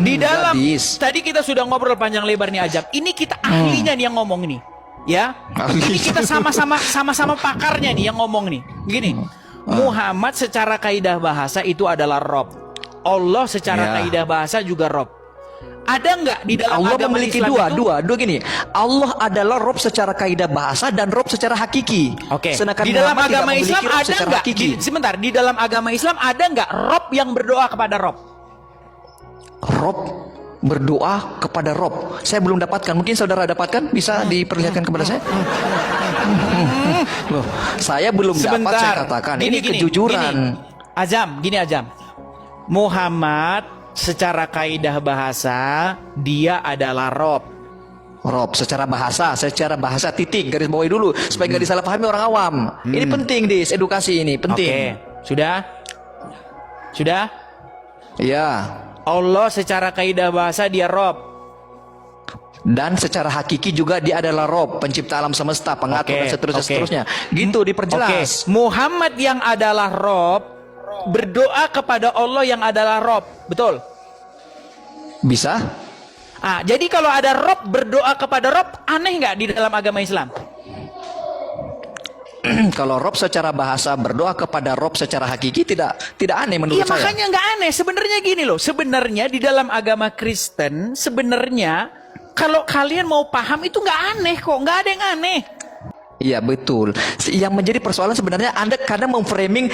di dalam tadi kita sudah ngobrol panjang lebar nih Ajab. Ini kita ahlinya nih yang ngomong nih. Ya. Ini kita sama-sama pakarnya nih yang ngomong nih. Gini. Muhammad secara kaidah bahasa itu adalah Rob. Allah secara kaidah bahasa juga Rob. Ada nggak di dalam Allah agama memiliki Islam dua gini. Allah adalah Rob secara kaidah bahasa dan Rob secara hakiki. Oke. Sedangkan Di dalam Muhammad agama tidak Islam memiliki Rob ada secara nggak? hakiki. Sebentar, di dalam agama Islam ada nggak Rob yang berdoa kepada Rob? Rob berdoa kepada Rob. Saya belum dapatkan. Mungkin saudara dapatkan, bisa diperlihatkan kepada saya. Loh, saya belum dapat, saya katakan. Ini kejujuran. Gini Ajam. Muhammad secara kaidah bahasa dia adalah Rob. Rob secara bahasa titik, garis bawahi dulu supaya nggak disalahpahami orang awam. Ini penting, Dis, edukasi ini penting. Oke. Sudah? Ya. Allah secara kaidah bahasa dia Rob. Dan secara hakiki juga dia adalah Rob, pencipta alam semesta, pengatur dan seterusnya. Gitu diperjelas. Muhammad yang adalah Rob berdoa kepada Allah yang adalah Rob, betul? Bisa? Jadi kalau ada Rob berdoa kepada Rob, aneh nggak di dalam agama Islam? Kalau Rob secara bahasa berdoa kepada Rob secara hakiki tidak aneh menurut saya. Iya, makanya nggak aneh. Sebenarnya gini loh, sebenarnya di dalam agama Kristen sebenarnya kalau kalian mau paham itu nggak aneh kok, nggak ada yang aneh. Iya betul. Yang menjadi persoalan sebenarnya Anda kadang memframing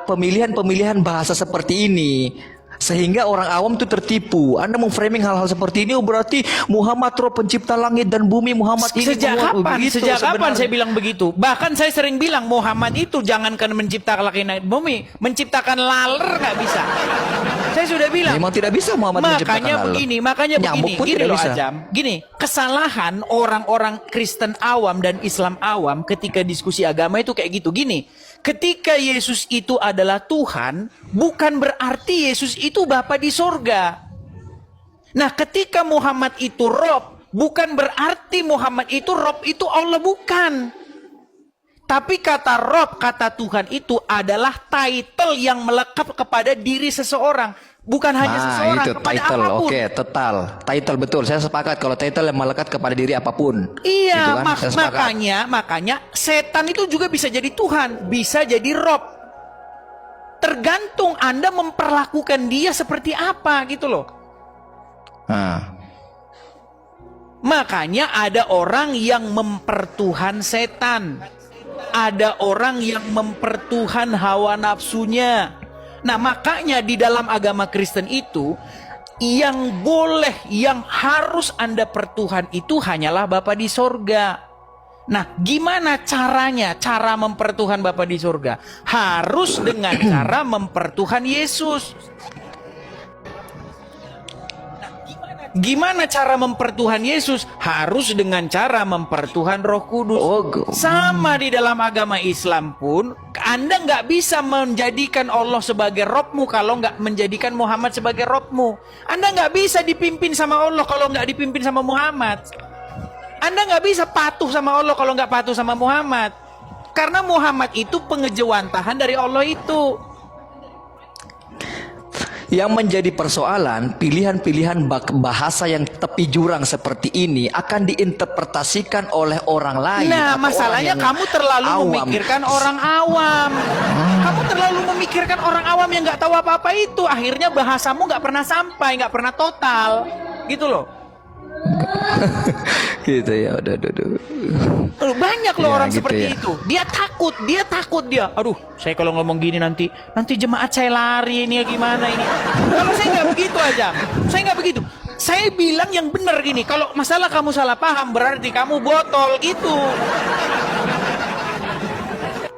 pemilihan-pemilihan bahasa seperti ini sehingga orang awam itu tertipu. Anda memframing hal-hal seperti ini, oh berarti Muhammad roh pencipta langit dan bumi, Muhammad ini Sejak kapan? begitu Sejak kapan sebenarnya. saya bilang begitu? Bahkan saya sering bilang Muhammad itu jangankan menciptakan langit dan bumi, menciptakan laler nggak bisa. Saya sudah bilang. Memang tidak bisa Muhammad menciptakan Makanya laler. begini, Nyamuk pun gini tidak loh bisa. Ajam. Gini, kesalahan orang-orang Kristen awam dan Islam awam ketika diskusi agama itu kayak gitu. Gini, ketika Yesus itu adalah Tuhan, bukan berarti Yesus itu Bapa di sorga. Nah, ketika Muhammad itu Rob, bukan berarti Muhammad itu Rob itu Allah, bukan. Tapi kata Rob, kata Tuhan itu adalah title yang melekat kepada diri seseorang. Bukan hanya seseorang, itu kepada title, apapun. oke, total. Title betul, saya sepakat kalau title yang melekat kepada diri apapun. Iya, Gitu kan? Saya sepakat. makanya setan itu juga bisa jadi Tuhan, bisa jadi Rob. Tergantung Anda memperlakukan dia seperti apa gitu loh. Nah, Makanya ada orang yang mempertuhan setan. Ada orang yang mempertuhan hawa nafsunya. Nah, makanya di dalam agama Kristen itu yang boleh, yang harus Anda pertuhan itu hanyalah Bapa di sorga. Nah, gimana caranya? Cara mempertuhan Bapa di sorga harus dengan cara mempertuhan Yesus. Gimana cara mempertuhan Yesus? Harus dengan cara mempertuhan Roh Kudus. Sama di dalam agama Islam pun, Anda nggak bisa menjadikan Allah sebagai Robmu kalau nggak menjadikan Muhammad sebagai Robmu. Anda nggak bisa dipimpin sama Allah kalau nggak dipimpin sama Muhammad. Anda nggak bisa patuh sama Allah kalau nggak patuh sama Muhammad. Karena Muhammad itu pengejawantahan dari Allah itu. yang menjadi persoalan pilihan-pilihan bahasa yang tepi jurang seperti ini akan diinterpretasikan oleh orang lain. Nah, atau masalahnya orang yang kamu terlalu awam. memikirkan orang awam. Kamu terlalu memikirkan orang awam yang nggak tahu apa-apa itu. Akhirnya bahasamu nggak pernah sampai, nggak pernah total, gitu loh. Gitu ya, udah. Banyak loh Ya, orang gitu seperti ya. itu. Dia takut dia. Aduh, saya kalau ngomong gini nanti jemaat saya lari ini ya gimana ini. Kalau saya nggak begitu aja. Saya nggak begitu. Saya bilang yang benar gini. Kalau masalah kamu salah paham berarti kamu botol gitu.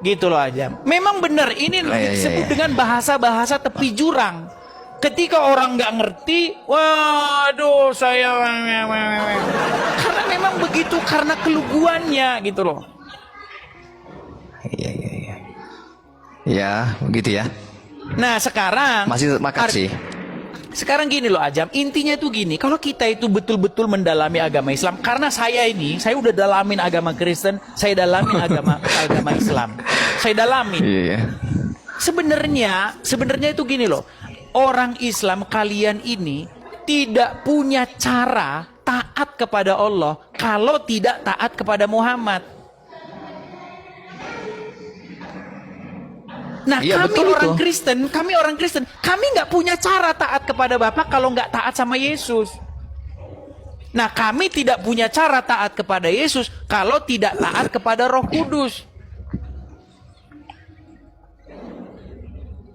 Gitu loh aja. Memang benar ini disebut dengan bahasa-bahasa tepi jurang. Ketika orang nggak ngerti, waduh saya karena memang begitu, karena keluguannya gitu loh. Iya. Ya, begitu ya. Nah sekarang Masih sepakat sih. Sekarang gini loh Ajam, intinya tuh gini, kalau kita itu betul-betul mendalami agama Islam, karena saya udah dalamin agama Kristen, saya dalamin agama Islam, saya dalamin. Iya. Sebenarnya itu gini loh, orang Islam kalian ini tidak punya cara taat kepada Allah kalau tidak taat kepada Muhammad. Nah, Iya, kami betul orang itu. Kristen, kami nggak punya cara taat kepada Bapa kalau nggak taat sama Yesus. Nah, kami tidak punya cara taat kepada Yesus kalau tidak taat kepada Roh Kudus.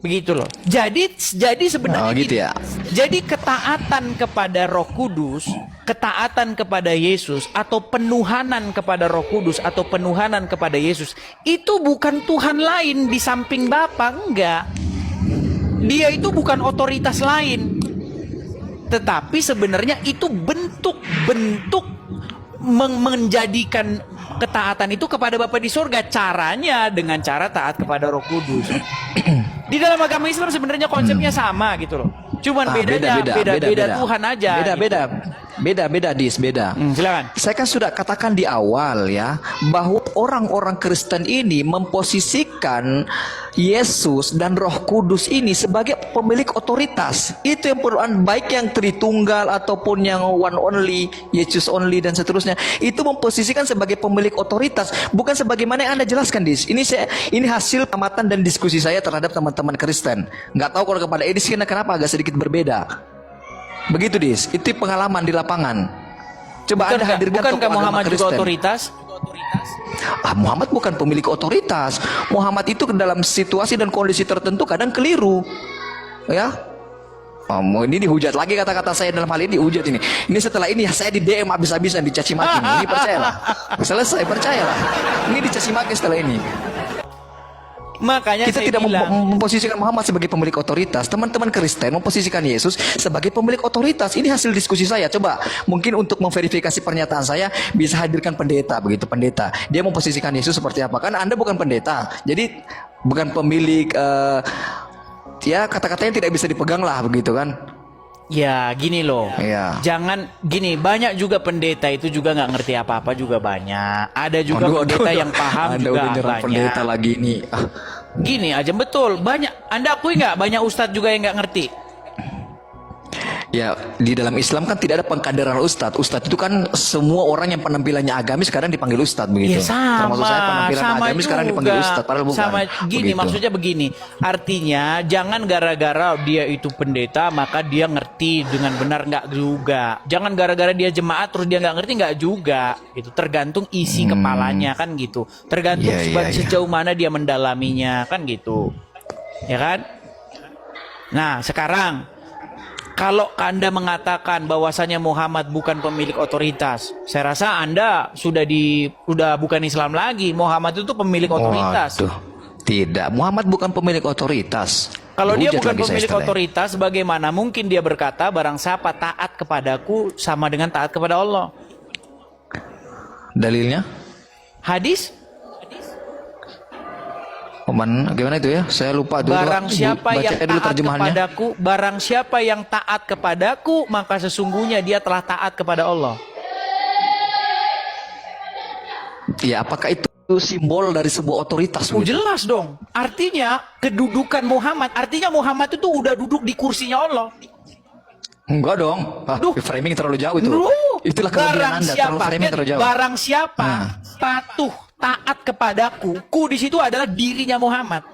Begitu loh. Jadi sebenarnya gitu gini, ya. jadi ketaatan kepada Roh Kudus, ketaatan kepada Yesus, atau penuhanan kepada Roh Kudus, atau penuhanan kepada Yesus, itu bukan Tuhan lain di samping Bapa, enggak. Dia itu bukan otoritas lain. Tetapi sebenarnya itu bentuk-bentuk menjadikan ketaatan itu kepada Bapa di surga. Caranya dengan cara taat kepada Roh Kudus. Di dalam agama Islam sebenarnya konsepnya sama gitu loh. Cuman beda Tuhan aja. Beda, beda. Silakan. Saya kan sudah katakan di awal ya, bahwa orang-orang Kristen ini memposisikan Yesus dan Roh Kudus ini sebagai pemilik otoritas. Itu yang perlu, baik yang Tritunggal ataupun yang one only, Yesus only dan seterusnya. Itu memposisikan sebagai pemilik otoritas, bukan sebagaimana yang Anda jelaskan, Dis. Ini hasil amatan dan diskusi saya terhadap teman-teman Kristen. Nggak tahu kalau kepada Edis kenapa agak sedikit berbeda. Begitu, Dis. Itu pengalaman di lapangan. Coba Anda hadirkan Bukankah tokoh agama Muhammad juga Kristen. otoritas? Muhammad bukan pemilik otoritas. Muhammad itu dalam situasi dan kondisi tertentu kadang keliru. Ya. Ini dihujat lagi kata-kata saya dalam hal ini dihujat ini. Ini setelah ini saya di DM habis-habisan dicaci maki. Ini percayalah. Selesai, percayalah. Ini dicaci maki setelah ini. Makanya Kita saya tidak bilang, memposisikan Muhammad sebagai pemilik otoritas. Teman-teman Kristen memposisikan Yesus sebagai pemilik otoritas. Ini hasil diskusi saya. Coba mungkin untuk memverifikasi pernyataan saya bisa hadirkan pendeta, begitu pendeta. Dia memposisikan Yesus seperti apa? Kan Anda bukan pendeta. Jadi bukan pemilik ya kata-katanya tidak bisa dipegang lah begitu kan. ya gini loh, Iya. jangan gini, banyak juga pendeta itu juga nggak ngerti apa-apa juga banyak. Ada juga pendeta yang paham Anda juga udah nyerang banyak. pendeta lagi nih. Gini aja betul, banyak. Anda akui nggak banyak ustadz juga yang nggak ngerti? Ya, di dalam Islam kan tidak ada pengkaderan ustadz. Ustadz itu kan semua orang yang penampilannya agamis sekarang dipanggil ustadz begitu. Ya sama, Termasuk saya penampilan sama agamis sekarang dipanggil juga. ustadz, padahal bukan. Sama gini, Begitu. maksudnya begini. Artinya jangan gara-gara dia itu pendeta maka dia ngerti dengan benar, nggak juga. Jangan gara-gara dia jemaat terus dia nggak ngerti, nggak juga. Gitu. Tergantung isi kepalanya kan gitu. Tergantung Iya, iya, iya. sejauh mana dia mendalaminya kan gitu. Ya kan? Nah, sekarang kalau Anda mengatakan bahwasanya Muhammad bukan pemilik otoritas, saya rasa Anda sudah bukan Islam lagi. Muhammad itu pemilik otoritas. Waduh, tidak. Muhammad bukan pemilik otoritas. Kalau dia Dihujat bukan lagi saya pemilik setelah ini. otoritas, bagaimana mungkin dia berkata barang siapa taat kepadaku sama dengan taat kepada Allah? Dalilnya? Hadis? Gimana itu ya? Saya lupa dulu. Barang siapa yang Baca dulu taat terjemahannya. kepadaku, barang siapa yang taat kepadaku, maka sesungguhnya dia telah taat kepada Allah. Ya, apakah itu simbol dari sebuah otoritas? Oh, begitu? jelas dong. Artinya kedudukan Muhammad, artinya Muhammad itu udah duduk di kursinya Allah. Enggak dong. Duh. Framing terlalu jauh itu. Duh, Itulah kelebihan Anda, terlalu framing terlalu jauh. barang siapa Nah. patuh taat kepadaku, ku di situ adalah dirinya Muhammad.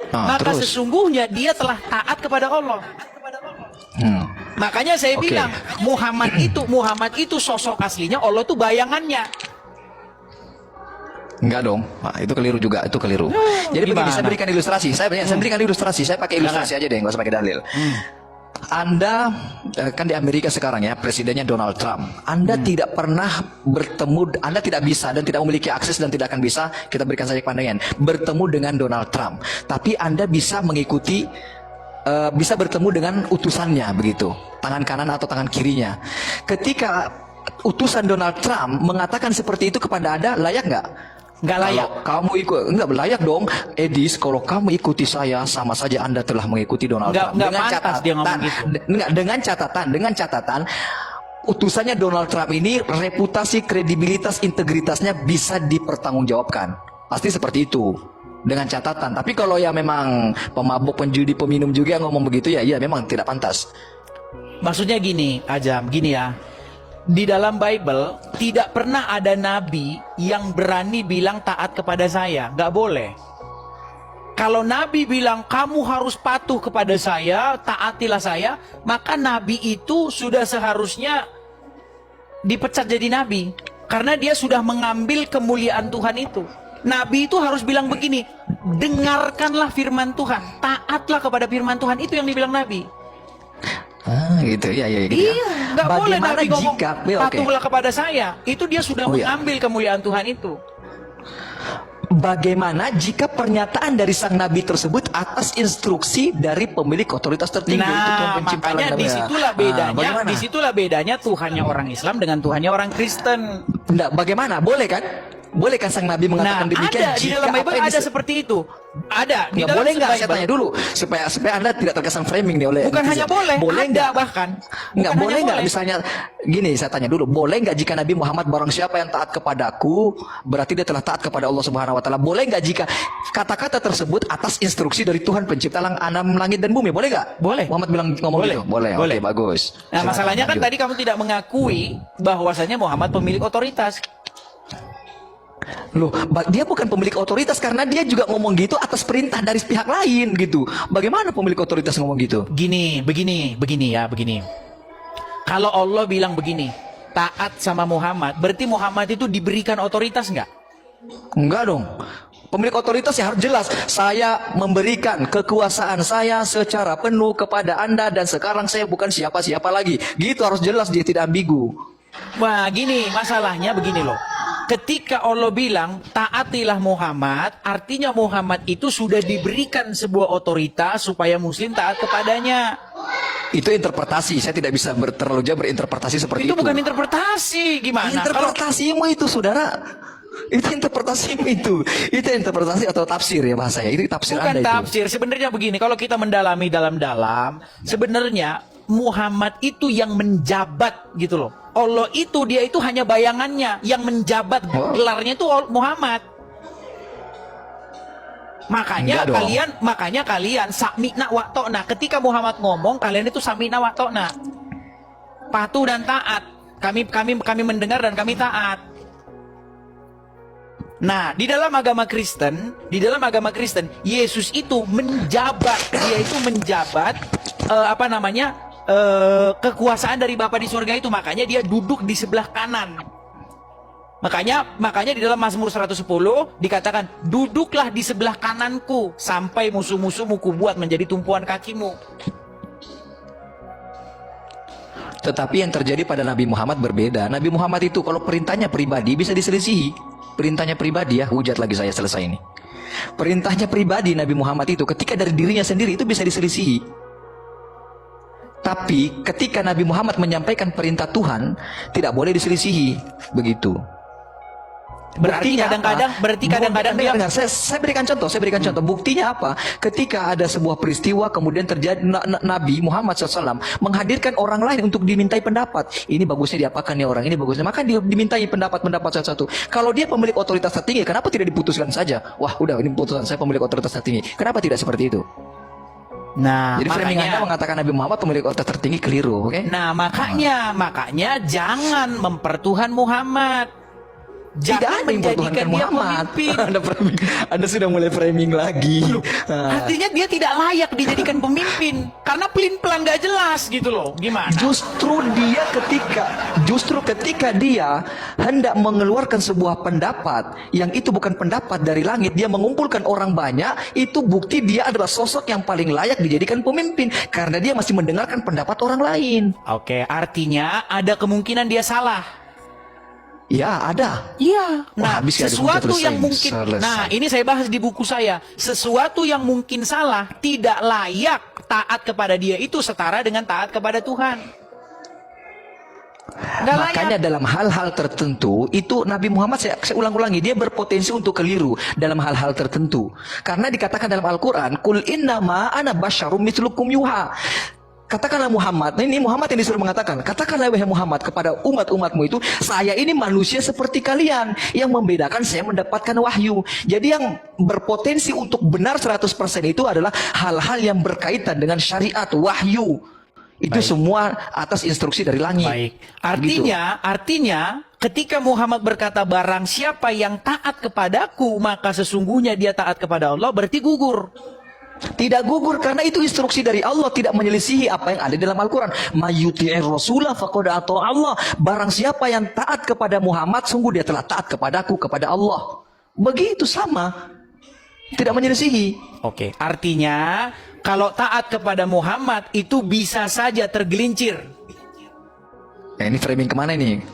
Maka Terus. sesungguhnya dia telah taat kepada Allah. Makanya saya Oke. bilang Muhammad itu sosok aslinya, Allah itu bayangannya. Enggak dong. Itu keliru juga, itu keliru. Jadi begini, gimana? saya berikan ilustrasi. Saya berikan ilustrasi. Saya pakai ilustrasi aja deh, nggak usah pakai dalil. Anda kan di Amerika sekarang ya, presidennya Donald Trump. Anda tidak pernah bertemu, Anda tidak bisa dan tidak memiliki akses dan tidak akan bisa, kita berikan saja pandangan, bertemu dengan Donald Trump. Tapi Anda bisa mengikuti, bisa bertemu dengan utusannya begitu, tangan kanan atau tangan kirinya. Ketika utusan Donald Trump mengatakan seperti itu kepada Anda, layak nggak? Nggak layak. Kalau kamu ikut, enggak layak dong. Edis, kalau kamu ikuti saya, sama saja Anda telah mengikuti Donald Trump. Nggak pantas dia ngomong gitu. Dengan catatan, utusannya Donald Trump ini reputasi, kredibilitas, integritasnya bisa dipertanggungjawabkan. Pasti seperti itu. Dengan catatan. Tapi kalau ya memang pemabuk, penjudi, peminum juga yang ngomong begitu, ya memang tidak pantas. Maksudnya gini, Ajam, gini ya. Di dalam Bible tidak pernah ada nabi yang berani bilang taat kepada saya. Nggak boleh. Kalau nabi bilang kamu harus patuh kepada saya, taatilah saya, maka nabi itu sudah seharusnya dipecat jadi nabi. Karena dia sudah mengambil kemuliaan Tuhan itu. Nabi itu harus bilang begini, dengarkanlah firman Tuhan, taatlah kepada firman Tuhan, itu yang dibilang nabi. Gitu ya, gitu ya. Iya, nggak boleh Bagaimana Nabi ngomong jika, patuhlah kepada saya. Itu dia sudah Oh, iya. mengambil kemuliaan Tuhan itu. Bagaimana jika pernyataan dari sang nabi tersebut atas instruksi dari pemilik otoritas tertinggi, yaitu Tuhan Nah, pencipta makanya langit dan bumi? disitulah bedanya. Bagaimana? Disitulah bedanya Tuhannya orang Islam dengan Tuhannya orang Kristen. Enggak, bagaimana? Boleh kan? Boleh kan sang nabi Nah, mengatakan demikian ada di dalam jika Bible apa yang ada seperti itu. Ada di Nggak dalam boleh nggak? Saya Bible. tanya dulu supaya Anda tidak terkesan framing nih oleh Bukan netizen. hanya boleh, boleh ada nggak? bahkan. Nggak Bukan boleh hanya nggak? boleh. Misalnya gini, saya tanya dulu, boleh nggak jika Nabi Muhammad barang siapa yang taat kepadaku berarti dia telah taat kepada Allah Subhanahu Wa Taala? Boleh nggak jika kata-kata tersebut atas instruksi dari Tuhan pencipta alam langit dan bumi? Boleh nggak? Boleh. Muhammad bilang ngomong Boleh. gitu. Boleh. Boleh. Oke, bagus. Nah, Silakan, masalahnya kan lanjut. tadi kamu tidak mengakui bahwasanya Muhammad pemilik otoritas. Loh, dia bukan pemilik otoritas karena dia juga ngomong gitu atas perintah dari pihak lain gitu. Bagaimana pemilik otoritas ngomong gitu? Begini ya, begini. Kalau Allah bilang begini, taat sama Muhammad, berarti Muhammad itu diberikan otoritas nggak? Enggak dong. Pemilik otoritas ya harus jelas. Saya memberikan kekuasaan saya secara penuh kepada Anda dan sekarang saya bukan siapa-siapa lagi. Gitu harus jelas, dia tidak ambigu. Wah, gini, masalahnya begini loh. Ketika Allah bilang taatilah Muhammad, artinya Muhammad itu sudah diberikan sebuah otoritas supaya muslim taat kepadanya. Itu interpretasi. Saya tidak bisa terlalu jauh berinterpretasi seperti itu. Itu bukan interpretasi, gimana? Interpretasimu itu, saudara. Itu interpretasimu itu. Itu interpretasi atau tafsir ya bahasanya. Itu tafsir Bukan Anda itu. tafsir. Sebenarnya begini, kalau kita mendalami dalam-dalam, sebenarnya Muhammad itu yang menjabat gitu loh. Allah itu dia itu hanya bayangannya, yang menjabat gelarnya itu Muhammad. Makanya kalian sami'na wa ta'na. Ketika Muhammad ngomong, kalian itu sami'na wa ta'na. Patuh dan taat. Kami mendengar dan kami taat. Nah, di dalam agama Kristen, Yesus itu menjabat, dia itu menjabat kekuasaan dari Bapa di surga itu, makanya dia duduk di sebelah kanan. Makanya di dalam Mazmur 110 dikatakan, duduklah di sebelah kananku sampai musuh-musuhmu kubuat menjadi tumpuan kakimu. Tetapi yang terjadi pada Nabi Muhammad berbeda. Nabi Muhammad itu kalau perintahnya pribadi bisa diselisihi. Perintahnya pribadi ya, hujat lagi saya selesai ini. Perintahnya pribadi Nabi Muhammad itu ketika dari dirinya sendiri itu bisa diselisihi. Tapi ketika Nabi Muhammad menyampaikan perintah Tuhan, tidak boleh diselisihi. Begitu. Berarti kadang-kadang dia... Saya berikan contoh. Buktinya apa? Ketika ada sebuah peristiwa kemudian terjadi, Nabi Muhammad SAW menghadirkan orang lain untuk dimintai pendapat. Ini bagusnya diapakan ya orang, ini bagusnya. Maka dia dimintai pendapat satu-satu. Kalau dia pemilik otoritas tertinggi, kenapa tidak diputuskan saja? Wah, udah ini putusan saya pemilik otoritas tertinggi. Kenapa tidak seperti itu? Nah, jadi framing Anda mengatakan Nabi Muhammad pemilik otoritas tertinggi keliru, oke? Nah, makanya jangan mempertuhan Muhammad. Jangan menjadikan dia pemimpin. Anda sudah mulai framing lagi. Artinya dia tidak layak dijadikan pemimpin karena pelin-pelan gak jelas gitu loh. Gimana? Justru ketika dia hendak mengeluarkan sebuah pendapat yang itu bukan pendapat dari langit, dia mengumpulkan orang banyak, itu bukti dia adalah sosok yang paling layak dijadikan pemimpin karena dia masih mendengarkan pendapat orang lain. Oke, artinya ada kemungkinan dia salah. Ya, ada. Iya. Nah, sesuatu yang mungkin Nah, ini saya bahas di buku saya. Sesuatu yang mungkin salah, tidak layak taat kepada dia itu setara dengan taat kepada Tuhan. Makanya dalam hal-hal tertentu itu Nabi Muhammad, saya ulang-ulangi, dia berpotensi untuk keliru dalam hal-hal tertentu. Karena dikatakan dalam Al-Quran, Qul innama ana basyarum mithlukum yuha. Katakanlah Muhammad, ini Muhammad yang disuruh mengatakan, katakanlah wahai Muhammad kepada umat-umatmu itu, saya ini manusia seperti kalian. Yang membedakan saya mendapatkan wahyu. Jadi yang berpotensi untuk benar 100% itu adalah hal-hal yang berkaitan dengan syariat, wahyu. Itu semua atas instruksi dari langit. Baik. Artinya ketika Muhammad berkata barang siapa yang taat kepadaku, maka sesungguhnya dia taat kepada Allah, berarti gugur. Tidak gugur karena itu instruksi dari Allah, tidak menyelisihi apa yang ada dalam Al-Quran. Mayyuti'ir rasulah faqad ata Allah. Barang siapa yang taat kepada Muhammad, sungguh dia telah taat kepadaku, kepada Allah. Begitu sama. Tidak menyelisihi. Oke, artinya kalau taat kepada Muhammad itu bisa saja tergelincir. Nah, ini framing kemana ini?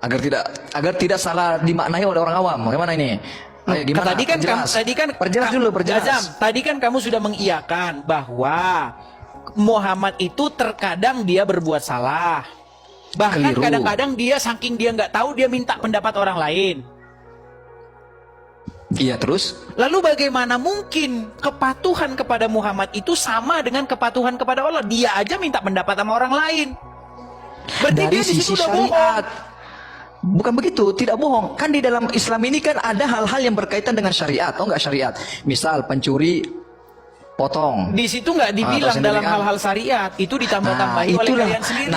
Agar tidak salah dimaknai oleh orang awam. Bagaimana ini? Ayo, gimana? Perjelas dulu. Tadi kan kamu sudah mengiyakan bahwa Muhammad itu terkadang dia berbuat salah. Bahkan kadang-kadang dia saking dia nggak tahu dia minta pendapat orang lain. Iya, terus? Lalu bagaimana mungkin kepatuhan kepada Muhammad itu sama dengan kepatuhan kepada Allah? Dia aja minta pendapat sama orang lain. Berarti dari dia di situ udah bohong. Bukan begitu, tidak bohong. Kan di dalam Islam ini kan ada hal-hal yang berkaitan dengan syariat, atau enggak syariat. Misal pencuri potong. Di situ nggak dibilang sendiri dalam kan. hal-hal syariat, itu ditambah-tambahi oleh kalian sendiri.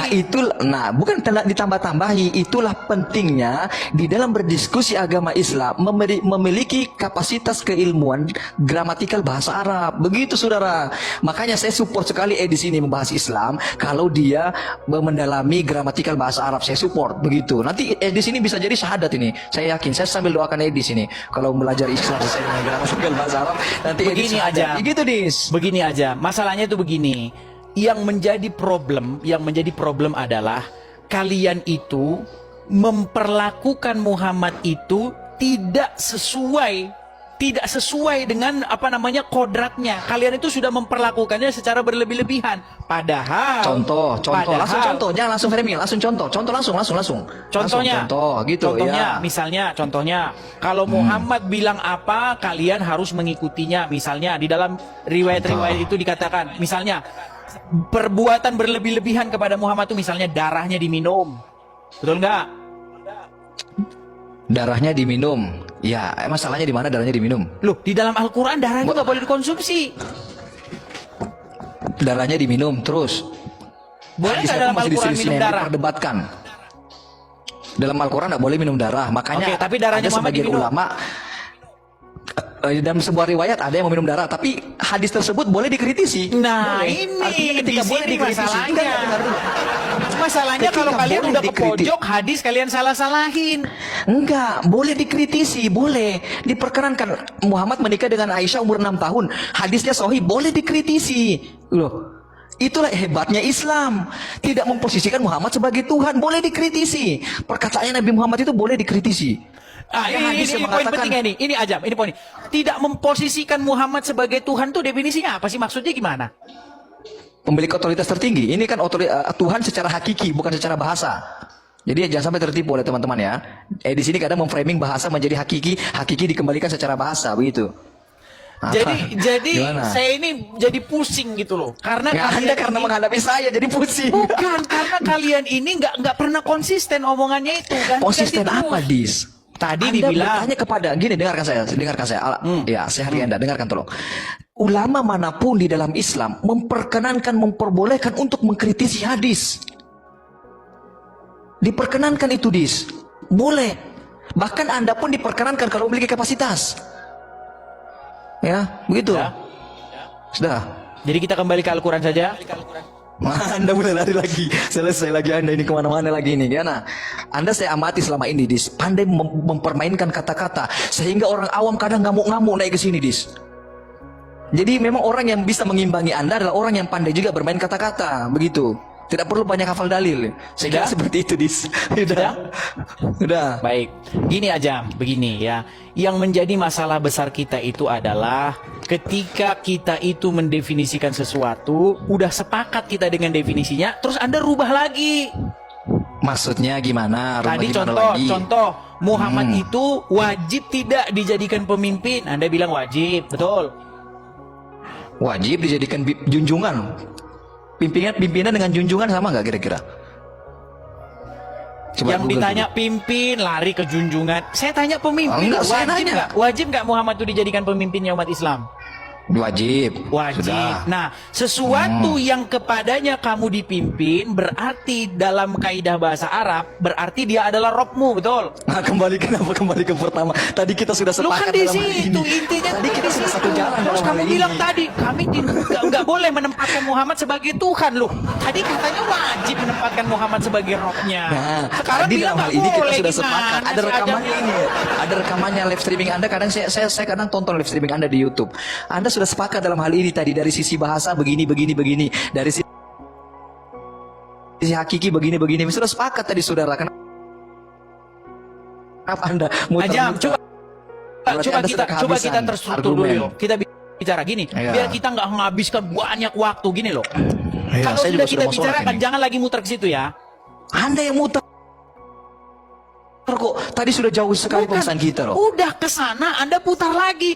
Bukan ditambah-tambahi, itulah pentingnya di dalam berdiskusi agama Islam memiliki kapasitas keilmuan gramatikal bahasa Arab. Begitu saudara. Makanya saya support sekali di sini membahas Islam kalau dia mendalami gramatikal bahasa Arab, saya support begitu. Nanti di sini bisa jadi syahadat ini. Saya yakin, saya sambil doakan di sini kalau belajar Islam sesuai dengan gramatikal bahasa Arab nanti Begini aja. Begitu Begini aja, masalahnya itu begini. Yang menjadi problem adalah kalian itu memperlakukan Muhammad itu tidak sesuai dengan kodratnya. Kalian itu sudah memperlakukannya secara berlebih-lebihan. Padahal langsung contoh, jangan langsung framing, langsung contoh langsung. Contohnya, Misalnya, contohnya, kalau Muhammad bilang apa, kalian harus mengikutinya. Misalnya di dalam riwayat-riwayat itu dikatakan, misalnya perbuatan berlebih-lebihan kepada Muhammad itu misalnya darahnya diminum, betul nggak? Darahnya diminum. Ya, masalahnya di mana darahnya diminum? Loh, di dalam Al-Quran darah itu nggak boleh dikonsumsi. Darahnya diminum terus. Boleh nggak dalam Al-Quran minum darah? Diperdebatkan. Dalam Al-Quran nggak boleh minum darah. Makanya tapi darahnya ada Muhammad sebagian diminum. ulama dalam sebuah riwayat ada yang meminum darah, tapi hadis tersebut boleh dikritisi. Nah, boleh. ini Artinya ketika di boleh sini dikritisi, masalahnya. Masalahnya Ketika kalau kalian boleh udah ke dikritik. pojok, hadis kalian salah-salahin. Enggak, boleh dikritisi, boleh. Diperkenankan Muhammad menikah dengan Aisyah umur 6 tahun. Hadisnya sahih, boleh dikritisi. Loh, itulah hebatnya Islam. Tidak memposisikan Muhammad sebagai Tuhan, boleh dikritisi. Perkataannya Nabi Muhammad itu boleh dikritisi. Ini poin pentingnya nih. Ini aja, ini poin. Tidak memposisikan Muhammad sebagai Tuhan tuh definisinya apa sih? Maksudnya gimana? Pemilik otoritas tertinggi. Ini kan Tuhan secara hakiki, bukan secara bahasa. Jadi jangan sampai tertipu oleh teman-teman ya. Di sini kadang memframing bahasa menjadi hakiki dikembalikan secara bahasa, begitu. Jadi Gimana? saya ini jadi pusing gitu loh. Karena Anda karena menghadapi saya jadi pusing. bukan karena kalian ini nggak pernah konsisten omongannya itu kan. Konsisten apa, Dis? Tadi Anda dibilang bertanya kepada gini, dengarkan saya. Ya, saya hargai Anda, dengarkan tolong. Ulama manapun di dalam Islam memperbolehkan untuk mengkritisi hadis. Diperkenankan itu, Dis. Boleh. Bahkan Anda pun diperkenankan kalau memiliki kapasitas. Ya, begitu. Sudah. Jadi kita kembali ke Al-Quran saja. Anda mulai lari lagi. Selesai lagi Anda ini kemana-mana lagi ini. Gimana? Anda saya amati selama ini, Dis. Pandai mempermainkan kata-kata sehingga orang awam kadang ngamuk-ngamuk naik ke sini, Dis. Jadi memang orang yang bisa mengimbangi Anda adalah orang yang pandai juga bermain kata-kata. Begitu. Tidak perlu banyak hafal dalil. Saya kira seperti itu, Dis. Udah. Baik, gini aja, begini ya. Yang menjadi masalah besar kita itu adalah ketika kita itu mendefinisikan sesuatu, udah sepakat kita dengan definisinya, terus Anda rubah lagi. Maksudnya gimana? Tadi contoh Muhammad itu wajib tidak dijadikan pemimpin. Anda bilang wajib, betul? Wajib dijadikan junjungan. Pimpinan dengan junjungan sama nggak kira-kira? Coba Yang Google ditanya dulu. pimpin lari ke junjungan. Saya tanya pemimpin. Enggak, saya nanya. Wajib nggak Muhammad itu dijadikan pemimpinnya umat Islam? Wajib. Wajib. Sudah. Nah, sesuatu yang kepadanya kamu dipimpin berarti dalam kaidah bahasa Arab berarti dia adalah Robmu, betul? Nah, kembali ke pertama. Tadi kita sudah Lu sepakat kan di dalam hal situ ini. intinya. Tadi kita sudah satu jalan Terus dalam kamu hal bilang ini. tadi kami nggak boleh menempatkan Muhammad sebagai Tuhan loh. Tadi katanya wajib menempatkan Muhammad sebagai Robnya. Nah, Sekarang tadi bilang dalam hal nggak ini kita boleh. sudah sepakat. Gimana Ada sih rekamannya Adam? ini. Ada rekamannya live streaming Anda. Kadang saya kadang tonton live streaming Anda di YouTube. Anda sudah sepakat dalam hal ini tadi dari sisi bahasa begini. Dari sisi hakiki begini. Sudah sepakat tadi saudara. Kenapa Anda Ajam, muter-muter? Berarti coba Anda kita sudah kehabisan terstruktur dulu argumen. yuk. Kita bicara gini, Iya. biar kita nggak menghabiskan banyak waktu gini loh. Iya, Kalau saya sudah juga kita mau sholat bicarakan, ini. jangan lagi muter ke situ ya. Anda yang muter kok. Tadi sudah jauh sekali Bukan. pembahasan kita loh. Udah ke sana, Anda putar lagi.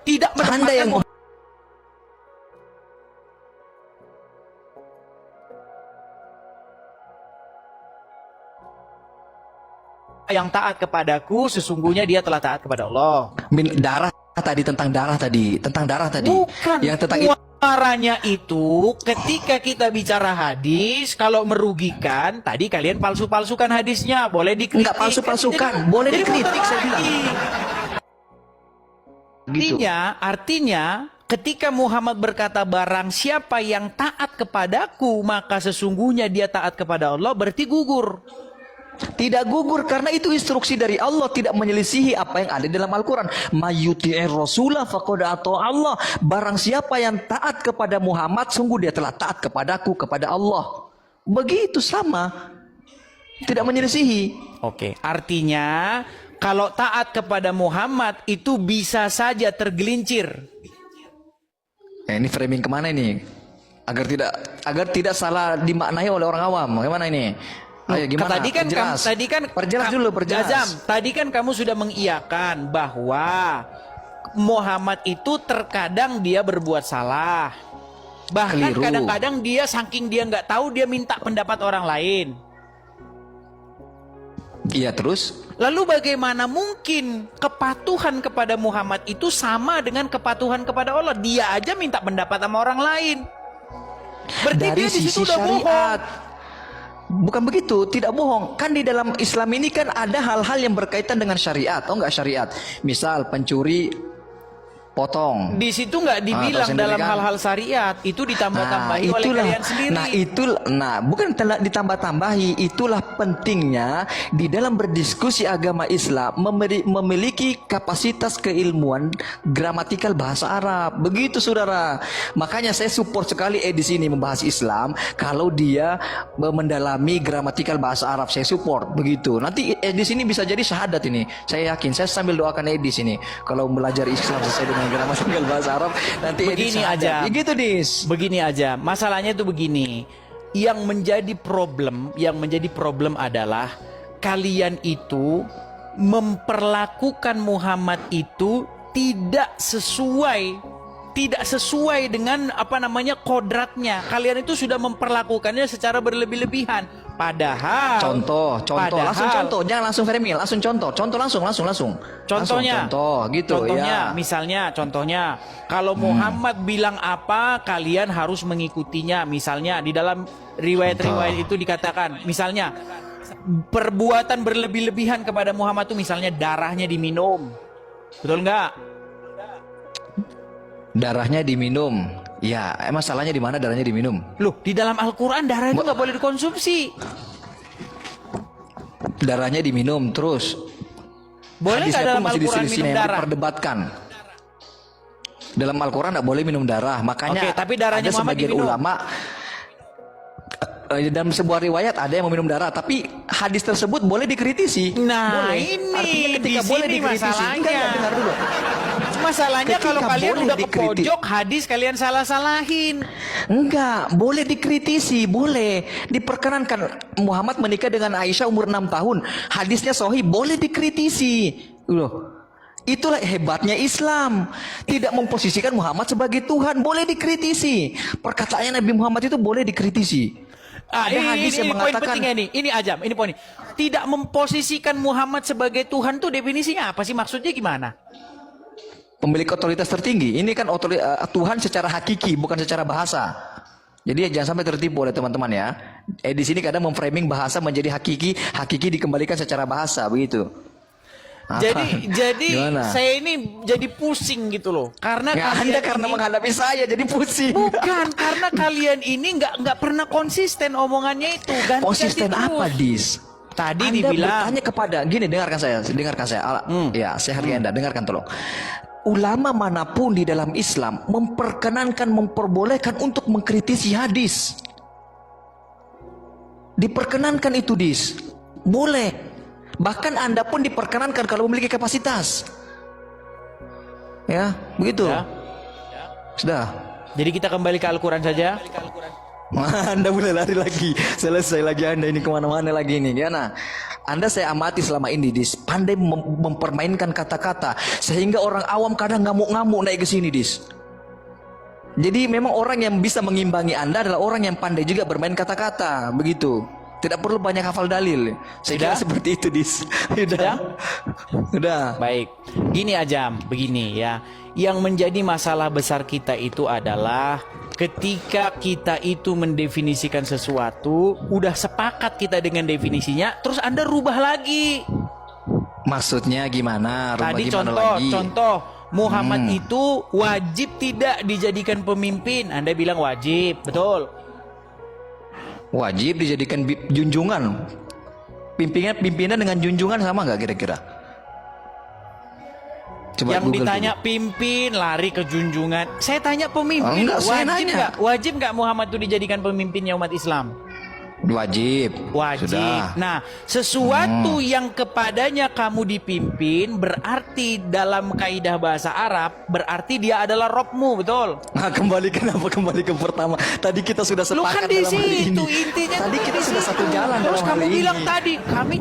Tidak Anda yang menempatkan yang taat kepadaku, sesungguhnya dia telah taat kepada Allah. Darah tadi tentang darah tadi, Bukan. yang tentang itu. Muaranya itu ketika kita bicara hadis, kalau merugikan, tadi kalian palsu-palsukan hadisnya, boleh dikritik. Enggak palsu-palsukan, boleh Jadi dikritik, bukan saya bilang. Gitu. Artinya, ketika Muhammad berkata barang siapa yang taat kepadaku, maka sesungguhnya dia taat kepada Allah, berarti gugur. Tidak gugur karena itu instruksi dari Allah, tidak menyelisihi apa yang ada dalam Al-Quran. Mayyuti'ir rasulah faqad ata Allah. Barang siapa yang taat kepada Muhammad, sungguh dia telah taat kepadaku, kepada Allah. Begitu sama. Tidak menyelisihi. Oke, artinya kalau taat kepada Muhammad itu bisa saja tergelincir. Ini framing kemana ini? Agar tidak salah dimaknai oleh orang awam. Bagaimana ini? Ayo gimana? Perjelas dulu. Jazam, tadi kan kamu sudah mengiyakan bahwa Muhammad itu terkadang dia berbuat salah. Bahkan Keliru. kadang-kadang dia saking dia nggak tahu, dia minta pendapat orang lain. Iya, terus? Lalu bagaimana mungkin kepatuhan kepada Muhammad itu sama dengan kepatuhan kepada Allah? Dia aja minta pendapat sama orang lain. Berarti Dari dia di sisi situ udah bohong. syariat. Bukan begitu, tidak bohong. Kan di dalam Islam ini kan ada hal-hal yang berkaitan dengan syariat, atau enggak syariat. Misal pencuri potong. Di situ nggak dibilang tahu sendiri dalam kan? hal-hal syariat, itu ditambah-tambahi oleh kalian sendiri. Bukan ditambah-tambahi, itulah pentingnya di dalam berdiskusi agama Islam memiliki kapasitas keilmuan gramatikal bahasa Arab. Begitu saudara. Makanya saya support sekali di sini membahas Islam kalau dia mendalami gramatikal bahasa Arab. Saya support begitu. Nanti di sini bisa jadi syahadat ini. Saya yakin. Saya sambil doakan di sini kalau belajar Islam sesuai dengan gramatikal bahasa Arab nanti Begini aja. Ya gitu Dis. Begini aja, masalahnya itu begini. Yang menjadi problem adalah kalian itu memperlakukan Muhammad itu tidak sesuai dengan kodratnya. Kalian itu sudah memperlakukannya secara berlebih-lebihan. Padahal Contoh, langsung contoh, jangan langsung framing, langsung contoh langsung. Contohnya, gitu ya. Misalnya, kalau Muhammad bilang apa, kalian harus mengikutinya. Misalnya di dalam riwayat-riwayat itu dikatakan, misalnya perbuatan berlebih-lebihan kepada Muhammad itu misalnya darahnya diminum, betul nggak? Darahnya diminum. Ya, masalahnya di mana darahnya diminum? Loh, di dalam Al-Quran darah itu nggak boleh dikonsumsi. Darahnya diminum terus. Boleh nggak dalam masih Al-Quran diselisih minum yang darah? diperdebatkan. Dalam Al-Quran nggak boleh minum darah. Makanya Oke, tapi darahnya ada Muhammad sebagian diminum. ulama dalam sebuah riwayat ada yang meminum darah, tapi hadis tersebut boleh dikritisi. Nah, boleh. ini Artinya ketika di boleh sini dikritisi, masalahnya. enggak, dengar dulu. Masalahnya Ketika kalau kalian boleh udah ke dikritik. pojok hadis kalian salah-salahin. Enggak, boleh dikritisi, boleh. Diperkenankan Muhammad menikah dengan Aisyah umur 6 tahun. Hadisnya sahih, boleh dikritisi. Loh. Itulah hebatnya Islam. Tidak memposisikan Muhammad sebagai Tuhan, boleh dikritisi. Perkataannya Nabi Muhammad itu boleh dikritisi. Ada hadis yang mengatakan, ini Ajam, ini poin. Tidak memposisikan Muhammad sebagai Tuhan tuh definisinya apa sih? Maksudnya gimana? pemilik otoritas tertinggi. Ini kan Tuhan secara hakiki, bukan secara bahasa. Jadi jangan sampai tertipu oleh teman-teman ya. Di sini kadang memframing bahasa menjadi hakiki dikembalikan secara bahasa, begitu. Jadi Gimana? saya ini jadi pusing gitu loh. Karena Ya, Anda karena menghadapi saya jadi pusing. bukan karena kalian ini nggak pernah konsisten omongannya itu. Konsisten apa, Dis? Tadi Anda dibilang bertanya kepada gini, dengarkan saya. Ya, saya hargai Anda, dengarkan tolong. Ulama manapun di dalam Islam memperbolehkan untuk mengkritisi hadis. Diperkenankan itu, Dis. Boleh. Bahkan Anda pun diperkenankan kalau memiliki kapasitas. Ya, begitu. Ya. Sudah. Jadi kita kembali ke Al-Quran saja. Anda boleh lari lagi. Selesai lagi Anda ini kemana-mana lagi ini. Gimana? Anda saya amati selama ini, Dis. Pandai mempermainkan kata-kata. Sehingga orang awam kadang ngamuk-ngamuk naik ke sini, Dis. Jadi memang orang yang bisa mengimbangi Anda adalah orang yang pandai juga bermain kata-kata. Begitu. Tidak perlu banyak hafal dalil. Saya kira Sudah? seperti itu, Dis. Sudah. Sudah. Baik, gini aja, begini ya. Yang menjadi masalah besar kita itu adalah ketika kita itu mendefinisikan sesuatu, udah sepakat kita dengan definisinya, terus Anda rubah lagi. Maksudnya gimana? Rubah Tadi gimana contoh, lagi? contoh Muhammad itu wajib tidak dijadikan pemimpin. Anda bilang wajib, betul? Wajib dijadikan junjungan. Pimpinan dengan junjungan sama nggak kira-kira? Coba Yang Google ditanya dulu. pimpin lari ke junjungan. Saya tanya Oh, pemimpin, enggak, saya wajib nanya. nggak? Wajib nggak Muhammad itu dijadikan pemimpinnya umat Islam? Wajib. Wajib. Sudah. Nah, sesuatu yang kepadanya kamu dipimpin berarti dalam kaidah bahasa Arab berarti dia adalah Robmu, betul? Nah, kembali ke pertama. Tadi kita sudah Lu sepakat kan di dalam hal ini. situ intinya. Tadi kan kita di sudah situ. satu jalan Terus dalam kamu hal ini. bilang tadi kami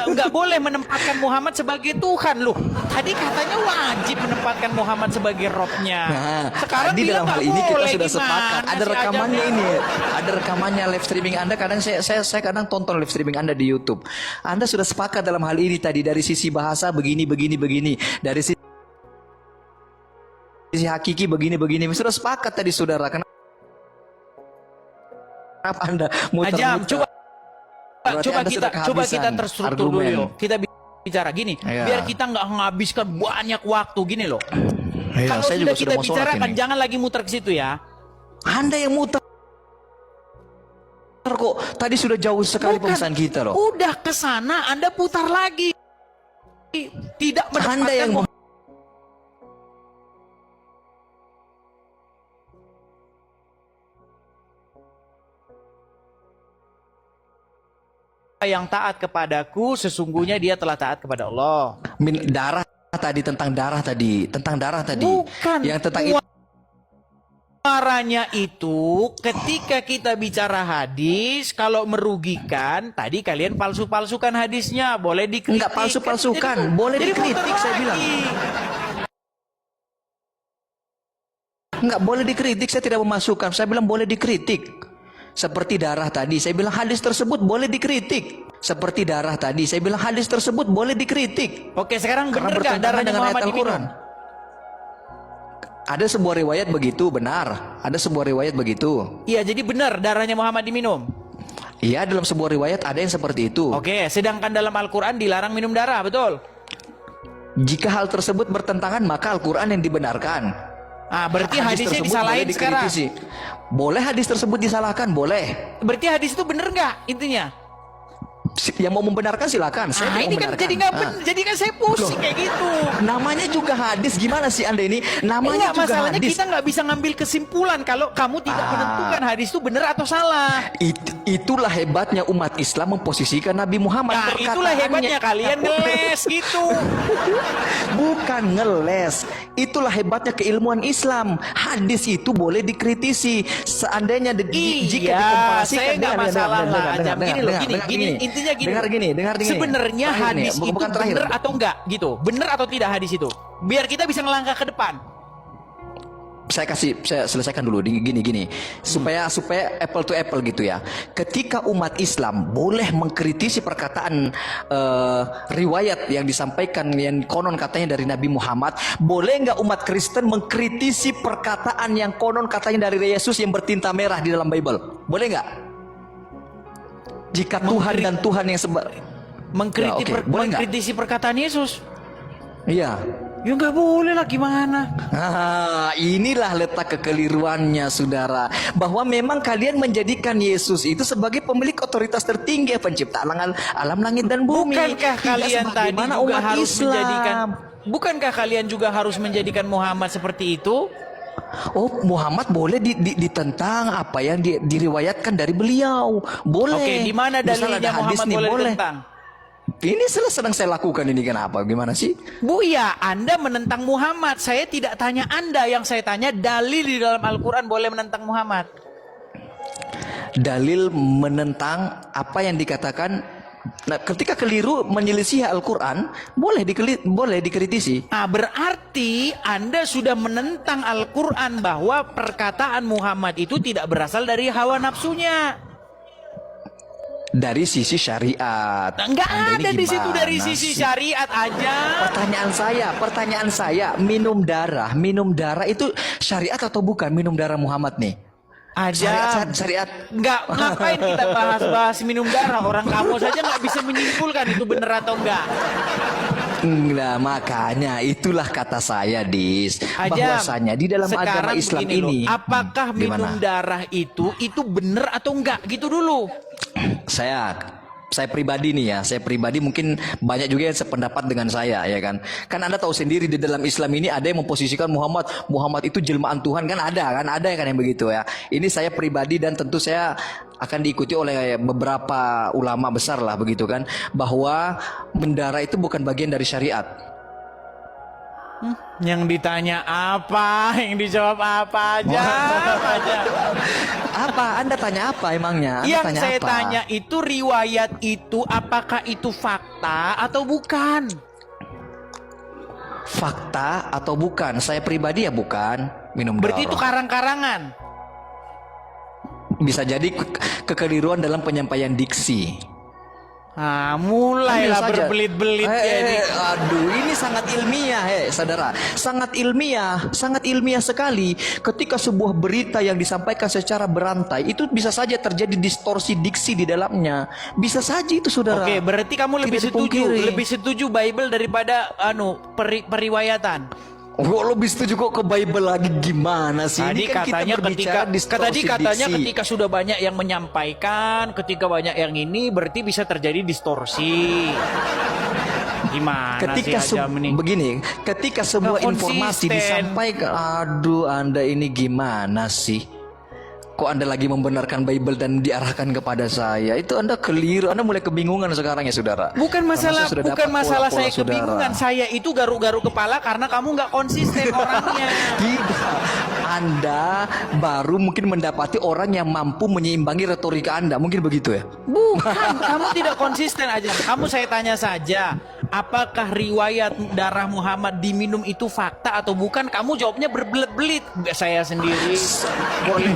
nggak boleh menempatkan Muhammad sebagai Tuhan loh. Tadi katanya wajib menempatkan Muhammad sebagai Robnya. Nah, Sekarang tadi bilang dalam hal nggak ini kita boleh. sudah sepakat. Gimana Ada sih rekamannya ajabnya? ini. Ada rekamannya live streaming Anda. Kadang saya kadang tonton live streaming Anda di YouTube. Anda sudah sepakat dalam hal ini tadi dari sisi bahasa begini. Dari sisi hakiki begini. Sudah sepakat tadi saudara. Kenapa Anda Ajam, muter-muter? Berarti Anda sudah coba kehabisan kita terstruktur dulu argumen. yuk. Kita bicara gini, Iya. biar kita nggak menghabiskan banyak waktu gini loh. Iya, Kalau saya sudah juga kita mau sholat bicarakan, ini. jangan lagi muter ke situ ya. Anda yang muter kok. Tadi sudah jauh sekali Bukan. pembahasan kita loh. Udah ke sana, Anda putar lagi. Tidak Anda yang menempatkan yang taat kepadaku, sesungguhnya dia telah taat kepada Allah. darah tadi tentang darah tadi Bukan. yang tentang itu. Suaranya itu ketika kita bicara hadis, kalau merugikan, tadi kalian palsu-palsukan hadisnya, boleh dikritik. Enggak palsu-palsukan, Jadi- boleh jadi dikritik, muter saya bilang. lagi. Enggak boleh dikritik, saya tidak memasukkan. Saya bilang boleh dikritik. Seperti darah tadi, saya bilang hadis tersebut boleh dikritik. Seperti darah tadi, saya bilang hadis tersebut boleh dikritik. Oke, sekarang Karena benar nggak bertentangan darahnya dengan Muhammad ayat diminum? Al-Quran. Ada sebuah riwayat begitu, benar. Ada sebuah riwayat begitu. Iya, jadi benar darahnya Muhammad diminum. Iya, dalam sebuah riwayat ada yang seperti itu. Oke, sedangkan dalam Al-Quran dilarang minum darah, betul? Jika hal tersebut bertentangan, maka Al-Quran yang dibenarkan. Ah, berarti hadisnya tersebut disalahin boleh sekarang. dikritisi. Boleh hadis tersebut disalahkan, boleh. Berarti hadis itu benar nggak intinya? Yang mau membenarkan silakan. Saya tidak Ini kan membenarkan. jadi nggak Ah. benar, jadi kan saya pusing kayak gitu. Namanya juga hadis, gimana sih Anda ini? Namanya Enggak, juga masalahnya hadis. kita nggak bisa ngambil kesimpulan kalau kamu tidak menentukan hadis itu benar atau salah. Itulah hebatnya umat Islam memposisikan Nabi Muhammad. Nah, itulah Perkataannya- hebatnya kalian ngeles gitu. Bukan ngeles. Itulah hebatnya keilmuan Islam. Hadis itu boleh dikritisi. Seandainya jika Iya, dikomparasikan saya nggak masalah lah. Ajam, gini loh, gini. Intinya gini. Dengar gini. Sebenarnya Terakhir nih, hadis itu bukan terakhir. benar atau enggak gitu? Benar atau tidak hadis itu? Biar kita bisa ngelangkah ke depan. Saya selesaikan dulu gini supaya apple to apple gitu ya. Ketika umat Islam boleh mengkritisi perkataan riwayat yang disampaikan yang konon katanya dari Nabi Muhammad, boleh nggak umat Kristen mengkritisi perkataan yang konon katanya dari Yesus yang bertinta merah di dalam Bible? Boleh nggak? Jika Tuhan dan Tuhan yang Mengkritisi perkataan Yesus. iya. Ya nggak boleh lah, gimana? Inilah letak kekeliruannya, saudara. Bahwa memang kalian menjadikan Yesus itu sebagai pemilik otoritas tertinggi, pencipta alam langit dan bumi. Bukankah Tidak kalian tadi sebagaimana juga umat harus Islam. menjadikan? Bukankah kalian juga harus menjadikan Muhammad seperti itu? Oh, Muhammad boleh ditentang apa yang diriwayatkan dari beliau. Boleh. Oke, di mana Misal dalilnya ada hadis Muhammad nih, boleh boleh. ditentang? Ini sedang saya lakukan ini, kenapa? Gimana sih? Buya, Anda menentang Muhammad. Saya tidak tanya Anda, yang saya tanya dalil di dalam Al-Quran boleh menentang Muhammad. Dalil menentang apa yang dikatakan. Nah, ketika keliru menyelisih Al-Quran, boleh dikritisi. Nah, berarti Anda sudah menentang Al-Quran bahwa perkataan Muhammad itu tidak berasal dari hawa nafsunya. dari sisi syariat. Enggak Anda ini ada di situ dari gimana sisi sih? syariat aja. Pertanyaan saya, minum darah itu syariat atau bukan minum darah Muhammad nih? Aja. Syariat. Enggak, ngapain kita bahas minum darah? Orang kamu saja nggak bisa menyimpulkan itu benar atau enggak. Nah, makanya itulah kata saya, Dis. Aja, Bahwasanya di dalam agama sekarang Islam begini ini, loh, apakah minum gimana? darah itu benar atau enggak? Gitu dulu. Saya pribadi nih ya, saya pribadi mungkin banyak juga yang sependapat dengan saya ya kan. Kan Anda tahu sendiri di dalam Islam ini ada yang memposisikan Muhammad itu jelmaan Tuhan, kan ada yang begitu ya. Ini saya pribadi dan tentu saya akan diikuti oleh beberapa ulama besar lah begitu kan, bahwa mendarah itu bukan bagian dari syariat. Yang ditanya apa, yang dijawab apa aja. Apa? Anda tanya apa emangnya? Anda Yang tanya saya apa? tanya itu riwayat itu apakah itu fakta atau bukan? Fakta atau bukan? Saya pribadi ya bukan minum Berarti itu darah. karang-karangan. Bisa jadi kekeliruan dalam penyampaian diksi. Nah, mulailah Ambil saja. berbelit-belit ya ini. Aduh, ini sangat ilmiah, saudara. Sangat ilmiah sekali. Ketika sebuah berita yang disampaikan secara berantai, itu bisa saja terjadi distorsi diksi di dalamnya. Bisa saja itu, saudara. Oke, berarti kamu Tidak dipungkiri. lebih setuju Bible daripada periwayatan. Oh, lebih setuju kok ke Bible lagi, gimana sih? Tadi Ini kan kita katanya berbicara distorsi katanya diksi. ketika sudah banyak yang menyampaikan, ketika banyak yang ini berarti bisa terjadi distorsi. Gimana Ketika sih Ajam ini? begini, ketika sebuah Nggak informasi konsisten. disampaikan, aduh, Anda ini gimana sih? Kok Anda lagi membenarkan Bible dan diarahkan kepada saya? Itu Anda keliru. Anda mulai kebingungan sekarang ya, saudara. Bukan Karena masalah saya sudah dapat saya pola-pola kebingungan. saudara. Saya itu garuk-garuk kepala karena kamu nggak konsisten orangnya. Tidak. Anda baru mungkin mendapati orang yang mampu menyeimbangi retorika Anda. Mungkin begitu ya? Bukan, kamu tidak konsisten aja. Kamu saya tanya saja, apakah riwayat darah Muhammad diminum itu fakta atau bukan? Kamu jawabnya berbelit-belit. Saya sendiri.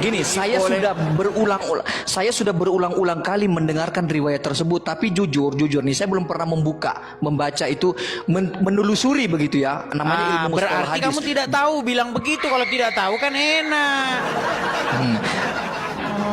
Gini, saya sudah berulang-ulang kali mendengarkan riwayat tersebut, tapi jujur nih, saya belum pernah membaca itu, menelusuri begitu ya. Namanya ilmu mustalah berarti hadis. kamu tidak tahu, bilang begitu. Kalau tidak tahu kan enak.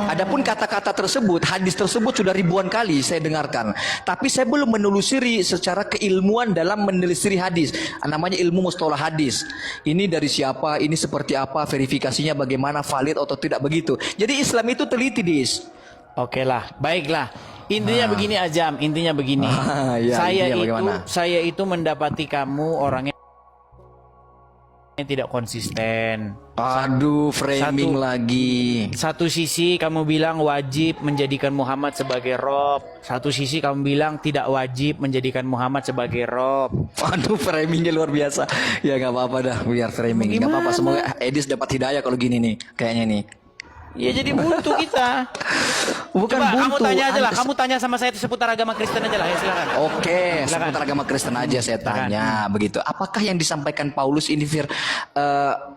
Adapun kata-kata tersebut, hadis tersebut sudah ribuan kali saya dengarkan. Tapi saya belum menelusuri secara keilmuan dalam menelusuri hadis. Namanya ilmu mustalah hadis. Ini dari siapa, ini seperti apa, verifikasinya bagaimana, valid atau tidak begitu. Jadi Islam itu teliti, Dis. Oke lah, baiklah. Intinya begini Ajam, intinya begini. Ya, intinya bagaimana? Saya itu mendapati kamu orangnya yang tidak konsisten. Aduh, framing Satu. lagi. Satu sisi kamu bilang wajib menjadikan Muhammad sebagai Rob. Satu sisi kamu bilang tidak wajib menjadikan Muhammad sebagai Rob. Aduh, framingnya luar biasa. Ya nggak apa-apa dah, biar framing. Nggak apa-apa. Gimana? Semoga Edis dapat hidayah kalau gini nih, kayaknya nih. Ya jadi buntu kita. Bukan Coba buntu. kamu tanya aja lah, Anda- kamu tanya sama saya seputar agama Kristen aja lah, ya silakan. Oke, Silakan. seputar agama Kristen aja saya tanya begitu. Apakah yang disampaikan Paulus ini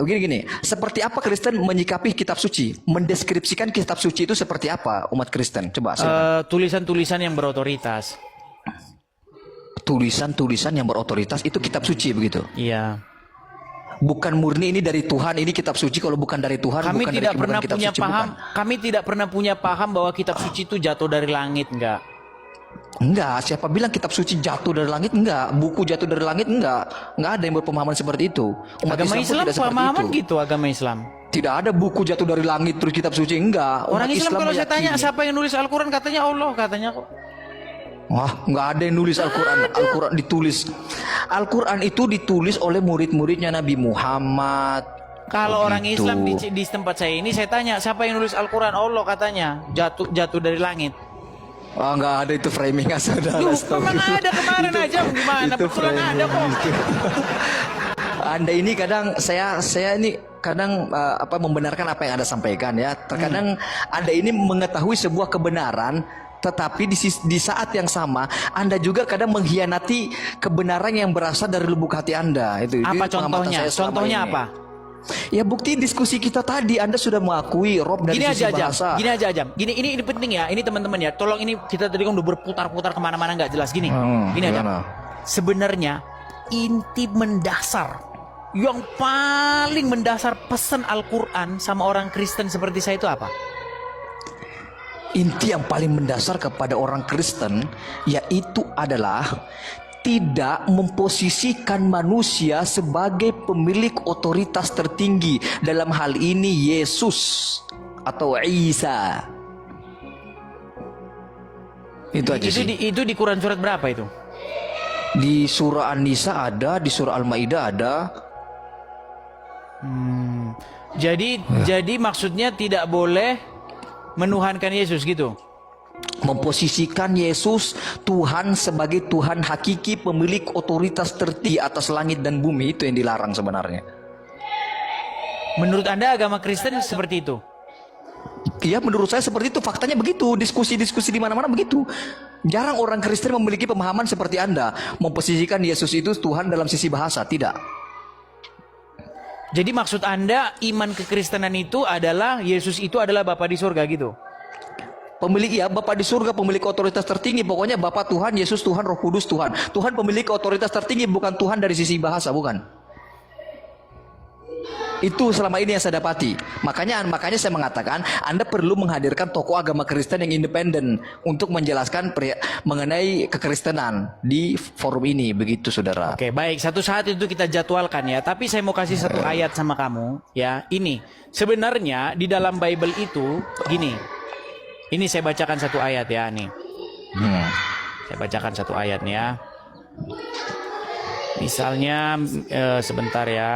begini, seperti apa Kristen menyikapi kitab suci? Mendeskripsikan kitab suci itu seperti apa umat Kristen? Coba silakan. Tulisan-tulisan yang berotoritas. Tulisan-tulisan yang berotoritas itu kitab suci begitu. Iya. Bukan murni ini dari Tuhan, ini kitab suci. Kalau bukan dari Tuhan, Kami bukan tidak dari pernah kitab punya suci, paham. bukan. Kami tidak pernah punya paham bahwa kitab suci itu jatuh dari langit, enggak. Enggak, siapa bilang kitab suci jatuh dari langit? Enggak, buku jatuh dari langit? Enggak ada yang berpemahaman seperti itu. Umat Agama pun Islam tidak seperti pemahaman itu. gitu, agama Islam. Tidak ada buku jatuh dari langit terus kitab suci, enggak. Orang Umat Islam kalau saya tanya meyakini. siapa yang nulis Al-Quran, katanya Allah, katanya kok. Wah, enggak ada yang nulis Al-Quran. Al-Quran ditulis. Al-Quran itu ditulis oleh murid-muridnya Nabi Muhammad. Kalau orang Begitu. Islam di tempat saya ini, saya tanya siapa yang nulis Al-Quran, Allah katanya, jatuh dari langit. Oh, enggak ada itu framing saudara. Duh, memang ada kemarin aja, gimana? Itu Betulan ada kok. Anda ini kadang saya ini kadang membenarkan apa yang Anda sampaikan ya. Terkadang Anda ini mengetahui sebuah kebenaran, tetapi di saat yang sama Anda juga kadang mengkhianati kebenaran yang berasal dari lubuk hati Anda. Itu Apa pengamatan contohnya? saya selama Contohnya ini. apa? Ya bukti diskusi kita tadi Anda sudah mengakui Rob dari Gini sisi aja, Jam. bahasa. Gini aja, Jam. Ini penting ya. Ini teman-teman ya. Tolong ini kita tadi kan udah berputar-putar kemana-mana nggak jelas. Gini aja. gimana? Sebenarnya inti mendasar yang paling mendasar pesan Al-Quran sama orang Kristen seperti saya itu apa? Inti yang paling mendasar kepada orang Kristen yaitu adalah tidak memposisikan manusia sebagai pemilik otoritas tertinggi, dalam hal ini Yesus atau Isa. Itu aja sih. Itu di Quran surat berapa itu? Di surah An-Nisa ada, di surah Al-Maidah ada. Jadi maksudnya tidak boleh menuhankan Yesus gitu. Memposisikan Yesus Tuhan sebagai Tuhan hakiki, pemilik otoritas tertinggi atas langit dan bumi, itu yang dilarang sebenarnya. Menurut Anda agama Kristen seperti itu? Iya, menurut saya seperti itu. Faktanya begitu. Diskusi-diskusi di mana-mana begitu. Jarang orang Kristen memiliki pemahaman seperti Anda, memposisikan Yesus itu Tuhan dalam sisi bahasa. Tidak. Jadi maksud Anda iman kekristenan itu adalah Yesus itu adalah Bapa di surga gitu? Pemilik, ya, Bapa di surga, pemilik otoritas tertinggi. Pokoknya Bapa Tuhan, Yesus Tuhan, Roh Kudus Tuhan. Tuhan pemilik otoritas tertinggi, bukan Tuhan dari sisi bahasa, bukan. Itu selama ini yang saya dapati. Makanya saya mengatakan Anda perlu menghadirkan tokoh agama Kristen yang independen untuk menjelaskan mengenai kekristenan di forum ini, begitu saudara. Oke, baik. Satu saat itu kita jadwalkan ya. Tapi saya mau kasih satu ayat sama kamu ya. Ini sebenarnya di dalam Bible itu gini. Ini saya bacakan satu ayat ya nih. Saya bacakan satu ayat nih ya. Misalnya sebentar ya.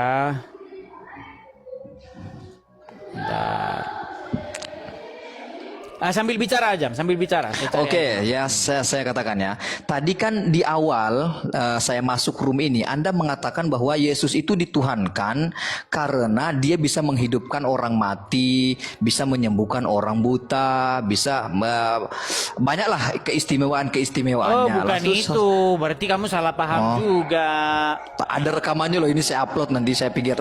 Bentar. Sambil bicara aja, sambil bicara. Oke, ya saya katakan ya. Tadi kan di awal saya masuk room ini, Anda mengatakan bahwa Yesus itu dituhankan karena dia bisa menghidupkan orang mati, bisa menyembuhkan orang buta, bisa banyaklah keistimewaan-keistimewaannya. Oh, bukan itu. Berarti kamu salah paham juga. Ada rekamannya loh, ini saya upload nanti, saya pikir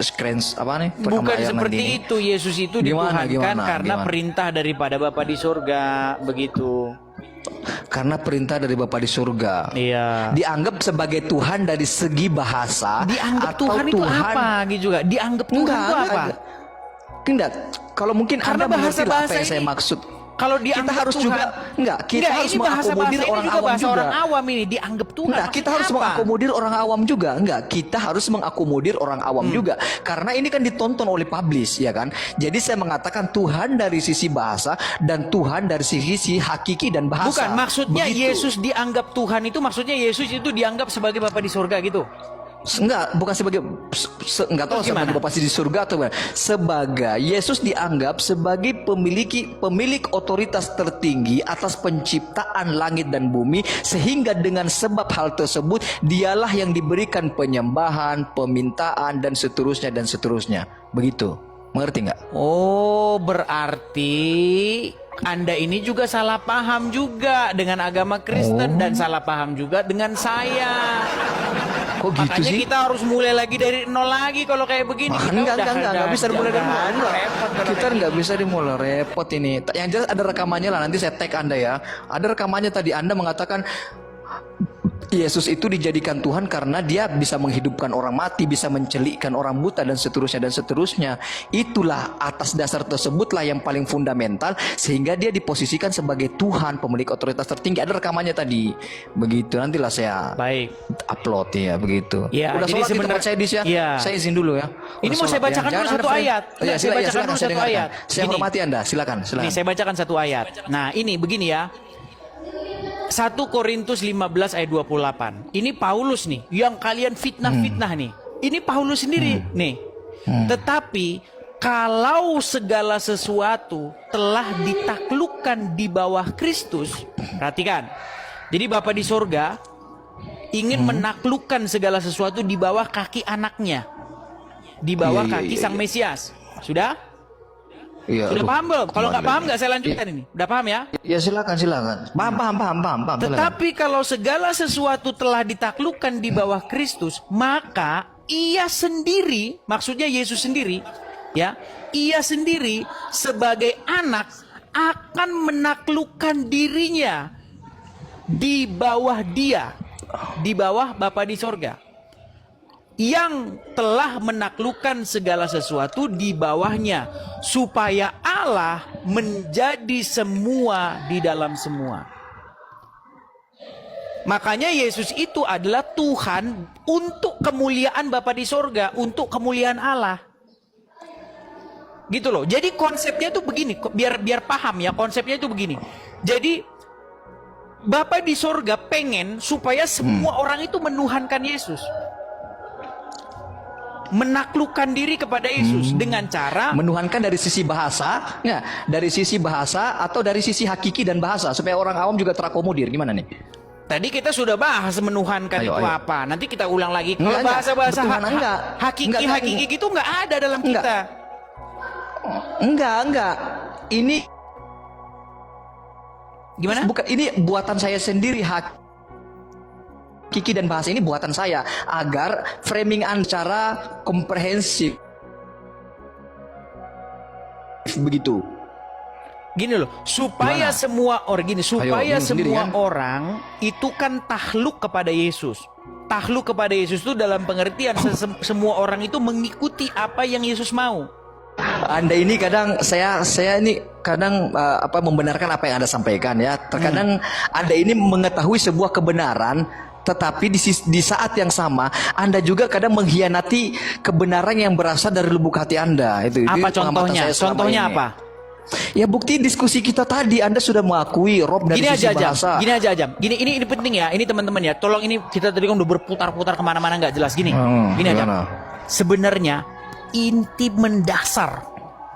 screen apa nih? Bukan seperti nanti itu. Yesus itu dituhankan karena perintah daripada Bapa di surga, begitu. Karena perintah dari Bapa di surga. Iya. Dianggap sebagai Tuhan dari segi bahasa. Dianggap atau Tuhan itu apa gitu juga? Dianggap Tuhan itu apa? Tidak. Kalau mungkin Karena Anda mengerti bahasa apa yang saya ini- maksud. Kalau Kita dianggap harus Tuhan, juga kita harus ini mengakomodir bahasa-bahasa orang ini awam bahasa juga. orang awam ini dianggap Tuhan. Enggak, kita harus Maksudnya apa? mengakomodir orang awam juga. Enggak, kita harus mengakomodir orang awam juga. Karena ini kan ditonton oleh publish, ya kan? Jadi saya mengatakan Tuhan dari sisi bahasa dan Tuhan dari sisi hakiki dan bahasa. Bukan, maksudnya Begitu. Yesus dianggap Tuhan itu maksudnya Yesus itu dianggap sebagai Bapa di surga gitu. Enggak, bukan sebagai enggak tahu Terus gimana? sebagai Bapa di surga atau gimana. Sebagai Yesus dianggap sebagai pemilik otoritas tertinggi atas penciptaan langit dan bumi, sehingga dengan sebab hal tersebut dialah yang diberikan penyembahan, pemintaan dan seterusnya. Begitu. Mengerti nggak? Oh, berarti Anda ini juga salah paham juga dengan agama Kristen dan salah paham juga dengan saya. Kok gitu Makanya sih? kita harus mulai lagi dari nol lagi kalau kayak begini. Kita Enggak bisa dimulai dari nol. Enggak. Repot kalau Kita kayak nggak bisa dimulai, repot ini. Yang jelas ada rekamannya lah, nanti saya tag Anda ya. Ada rekamannya tadi Anda mengatakan Yesus itu dijadikan Tuhan karena dia bisa menghidupkan orang mati, bisa mencelikkan orang buta dan seterusnya. Itulah atas dasar tersebutlah yang paling fundamental sehingga dia diposisikan sebagai Tuhan, pemilik otoritas tertinggi. Ada rekamannya tadi. Begitu, nantilah saya Baik. upload ya, begitu. Ya, Udah jadi sholat di tempat sebenarnya- saya di sini. Iya. Saya izin dulu ya. Ini Udah mau saya sholat ya. bacakan dulu Jangan satu Anda ayat. Ya, Saya bacakan silakan dulu saya satu dengarkan. ayat. Saya Gini. hormati Anda, silakan. Nih, saya bacakan satu ayat. Nah, ini begini ya. 1 Korintus 15 ayat 28. Ini Paulus nih, yang kalian fitnah-fitnah nih. Ini Paulus sendiri nih. Tetapi kalau segala sesuatu telah ditaklukkan di bawah Kristus, perhatikan. Jadi Bapa di sorga ingin menaklukkan segala sesuatu di bawah kaki anaknya. Di bawah Iya, kaki iya, sang iya. Mesias. Sudah? Iya, Sudah aduh. paham belum? Kalau nggak Gimana paham ini? nggak saya lanjutkan ini. Udah paham ya? Ya silakan. Paham. Silakan. Tetapi kalau segala sesuatu telah ditaklukkan di bawah Kristus, maka ia sendiri, maksudnya Yesus sendiri, ya, ia sendiri sebagai anak akan menaklukkan dirinya di bawah dia, di bawah Bapa di sorga, yang telah menaklukkan segala sesuatu di bawahnya, supaya Allah menjadi semua di dalam semua. Makanya Yesus itu adalah Tuhan untuk kemuliaan Bapa di sorga, untuk kemuliaan Allah. Gitu loh. Jadi konsepnya itu begini, biar paham ya, konsepnya itu begini. Jadi Bapa di sorga pengen supaya semua orang itu menuhankan Yesus, menaklukkan diri kepada Yesus dengan cara Menuhankan dari sisi bahasa, nggak? Dari sisi bahasa atau dari sisi hakiki dan bahasa, supaya orang awam juga terakomodir. Gimana nih? tadi kita sudah bahas menuhankan Ayo, itu ayo. apa. Nanti kita ulang lagi. Kalau Enggak, bahasa-bahasa bertuhan enggak. hakiki gitu nggak ada dalam Enggak. kita. Enggak. Ini Gimana? bukan, ini buatan saya sendiri. Hakiki dan bahasa ini buatan saya agar framing secara komprehensif begitu. Gini loh, supaya Gimana? semua orang gini, supaya bingung sendiri, semua kan? orang itu kan takluk kepada Yesus. Takluk kepada Yesus itu dalam pengertian semua orang itu mengikuti apa yang Yesus mau. Anda ini kadang saya ini kadang membenarkan apa yang Anda sampaikan ya. Terkadang Anda ini mengetahui sebuah kebenaran, tetapi di saat yang sama Anda juga kadang mengkhianati kebenaran yang berasal dari lubuk hati Anda. Itu Apa pengamatan contohnya? saya selama Contohnya ini. apa? Ya bukti diskusi kita tadi Anda sudah mengakui Rob dari Gini sisi aja bahasa. Gini aja Ajam. Ini penting ya. Ini teman-teman ya. Tolong ini kita tadi kan udah berputar-putar kemana-mana nggak jelas. Gini aja. gimana? Sebenarnya inti mendasar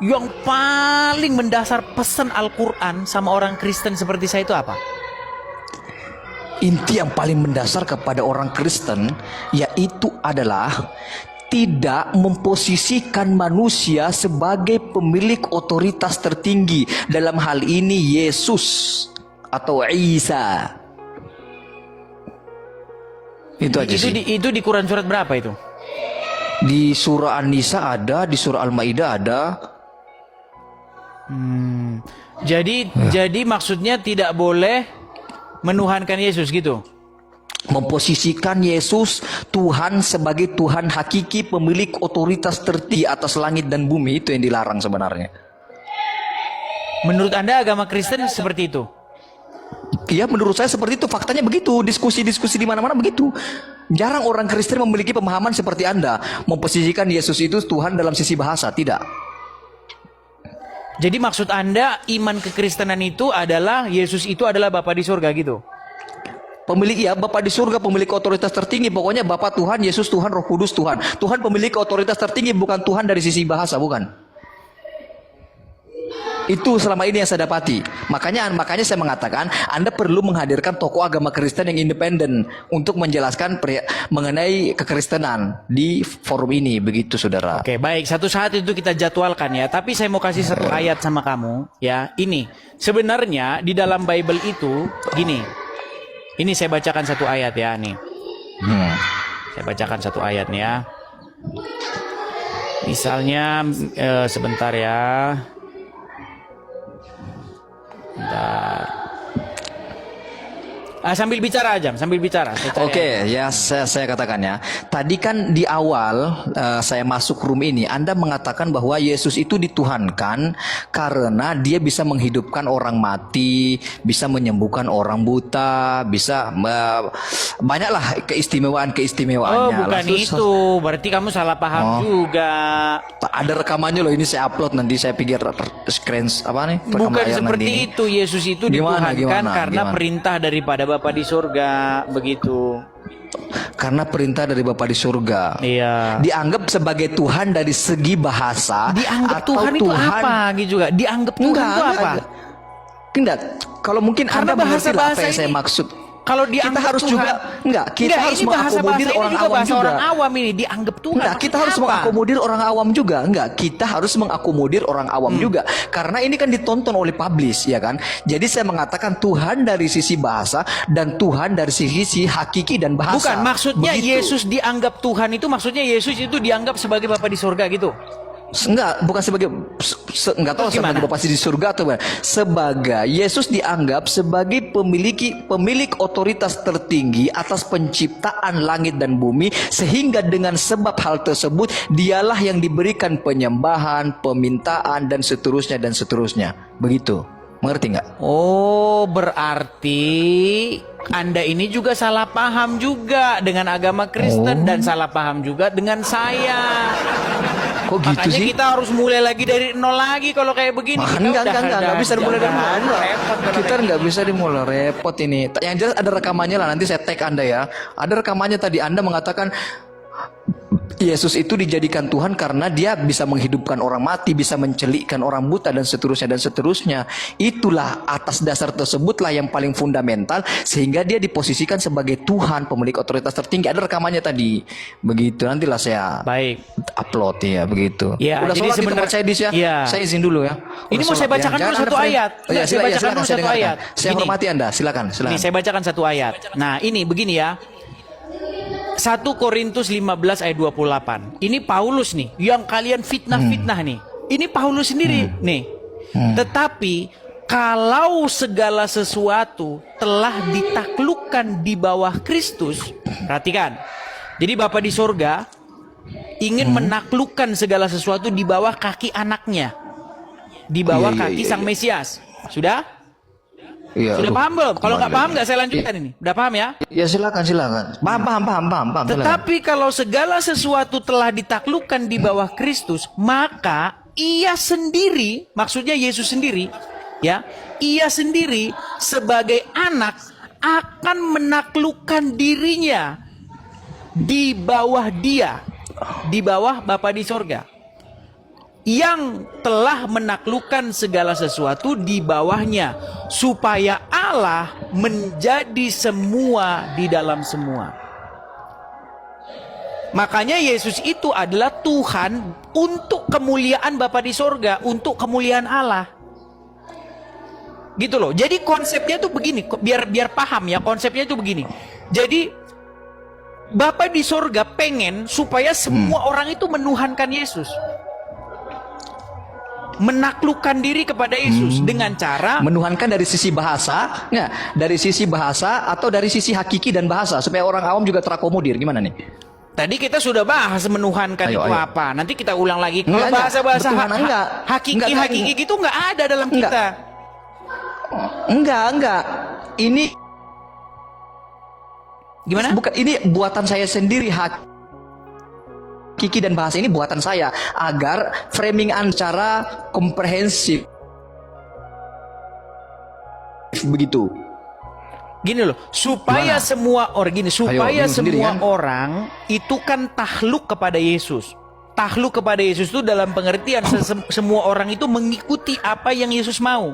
yang paling mendasar pesan Al-Quran sama orang Kristen seperti saya itu apa? Inti yang paling mendasar kepada orang Kristen yaitu adalah tidak memposisikan manusia sebagai pemilik otoritas tertinggi, dalam hal ini Yesus atau Isa. Itu aja sih. Itu di Quran surat berapa itu? Di surah An-Nisa ada, di surah Al-Maidah ada. Jadi maksudnya tidak boleh menuhankan Yesus gitu. Memposisikan Yesus Tuhan sebagai Tuhan hakiki, pemilik otoritas tertinggi atas langit dan bumi, itu yang dilarang sebenarnya. Menurut Anda agama Kristen seperti itu? Iya, menurut saya seperti itu. Faktanya begitu. Diskusi-diskusi di mana-mana begitu. Jarang orang Kristen memiliki pemahaman seperti Anda, memposisikan Yesus itu Tuhan dalam sisi bahasa. Tidak. Jadi maksud Anda iman kekristenan itu adalah Yesus itu adalah Bapa di surga gitu? Pemilik, ya, Bapa di surga, pemilik otoritas tertinggi. Pokoknya Bapa Tuhan, Yesus Tuhan, Roh Kudus Tuhan. Tuhan pemilik otoritas tertinggi, bukan Tuhan dari sisi bahasa, bukan. Itu selama ini yang saya dapati. Makanya saya mengatakan Anda perlu menghadirkan tokoh agama Kristen yang independen untuk menjelaskan mengenai kekristenan di forum ini, begitu saudara. Oke, baik. Satu saat itu kita jadwalkan ya. Tapi saya mau kasih satu ayat sama kamu ya. Ini sebenarnya di dalam Bible itu gini. Ini saya bacakan satu ayat ya nih. Saya bacakan satu ayat nih ya. Misalnya sebentar ya. Bentar. Sambil bicara aja, sambil bicara. Oke, ya saya katakan ya. Tadi kan di awal saya masuk room ini, Anda mengatakan bahwa Yesus itu dituhankan karena dia bisa menghidupkan orang mati, bisa menyembuhkan orang buta, bisa banyaklah keistimewaan-keistimewaannya. Oh, bukan itu. Berarti kamu salah paham juga. Ada rekamannya loh, ini saya upload nanti, saya pikir screen apa nih? rekam Bukan layar seperti nanti itu. Yesus itu Gimana, dituhankan gimana, karena gimana? perintah daripada Bapa di surga, begitu. Karena perintah dari Bapa di surga. Iya. Dianggap sebagai Tuhan dari segi bahasa. Dianggap atau Tuhan itu apa gitu juga? Dianggap Tuhan itu apa? Enggak. Kalau mungkin Karena Anda mengerti lah apa bahasa-bahasa yang saya ini- maksud. Kalau dianggap kita harus Tuhan, juga kita harus ini mengakomodir bahasa orang ini awam bahasa juga. orang awam ini dianggap Tuhan. Enggak, kita Maksudnya harus apa? mengakomodir orang awam juga. Enggak, kita harus mengakomodir orang awam juga. Karena ini kan ditonton oleh publish, ya kan? Jadi saya mengatakan Tuhan dari sisi bahasa dan Tuhan dari sisi hakiki dan bahasa. Bukan, maksudnya Begitu. Yesus dianggap Tuhan itu maksudnya Yesus itu dianggap sebagai Bapa di surga gitu. Enggak, bukan sebagai enggak tahu Terus gimana? sebagai Bapa di surga atau gimana. Sebagai Yesus dianggap sebagai pemilik otoritas tertinggi atas penciptaan langit dan bumi, sehingga dengan sebab hal tersebut dialah yang diberikan penyembahan, pemintaan dan seterusnya. Begitu. Mengerti nggak? Oh, berarti Anda ini juga salah paham juga dengan agama Kristen dan salah paham juga dengan saya. Kok gitu Makanya sih? kita harus mulai lagi dari nol lagi kalau kayak begini. Kita Enggak bisa dimulai dari nol. Enggak. repot kalau Kita kayak nggak bisa dimulai, repot ini. Yang jelas ada rekamannya lah, nanti saya tag Anda ya. Ada rekamannya tadi Anda mengatakan Yesus itu dijadikan Tuhan karena dia bisa menghidupkan orang mati, bisa mencelikkan orang buta dan seterusnya. Itulah atas dasar tersebutlah yang paling fundamental sehingga dia diposisikan sebagai Tuhan, pemilik otoritas tertinggi. Ada rekamannya tadi. Begitu, nantilah saya Baik. upload ya, begitu. Ya, Udah jadi sholat di sebenarnya- tempat saya dis ya. Iya. Saya izin dulu ya. Ini Udah mau saya sholat, bacakan ya. dulu Jangan satu ada ayat. Oh, ya, Saya bacakan dulu saya satu dengarkan. ayat. Saya Gini. hormati Anda, silakan. Ini saya bacakan satu ayat. Nah, ini begini ya. 1 Korintus 15 ayat 28. Ini Paulus nih, yang kalian fitnah-fitnah nih. Ini Paulus sendiri nih. Tetapi kalau segala sesuatu telah ditaklukkan di bawah Kristus, perhatikan. Jadi Bapa di sorga ingin menaklukkan segala sesuatu di bawah kaki anaknya. Di bawah Iya, kaki iya, sang Mesias. Sudah? Iya, Sudah aduh. paham belum? Kalau nggak Kembali paham lagi. nggak saya lanjutkan ini. Udah paham ya? Ya silakan. Paham. Silakan. Tetapi kalau segala sesuatu telah ditaklukkan di bawah Kristus, maka ia sendiri, maksudnya Yesus sendiri, ya, ia sendiri sebagai anak akan menaklukkan dirinya di bawah dia, di bawah Bapa di sorga, yang telah menaklukkan segala sesuatu di bawahnya, supaya Allah menjadi semua di dalam semua. Makanya Yesus itu adalah Tuhan untuk kemuliaan Bapa di sorga, untuk kemuliaan Allah. Gitu loh. Jadi konsepnya tuh begini, biar paham ya, konsepnya tuh begini. Jadi Bapa di sorga pengen supaya semua orang itu menuhankan Yesus, menaklukkan diri kepada Yesus dengan cara Menuhankan dari sisi bahasa, nggak? Dari sisi bahasa atau dari sisi hakiki dan bahasa supaya orang awam juga terakomodir. Gimana nih? tadi kita sudah bahas menuhankan Ayo, itu ayo. apa. Nanti kita ulang lagi. Kalau Enggak, bahasa-bahasa bertuhan enggak. hakiki gitu nggak ada dalam Enggak. kita. Enggak. Ini Gimana? bukan, ini buatan saya sendiri. Hakiki dan bahasa ini buatan saya agar framing secara komprehensif begitu. Gini loh, supaya Gimana? semua orang gini, supaya bingung sendiri, semua kan? orang itu kan tahluk kepada Yesus. Tahluk kepada Yesus itu dalam pengertian semua orang itu mengikuti apa yang Yesus mau.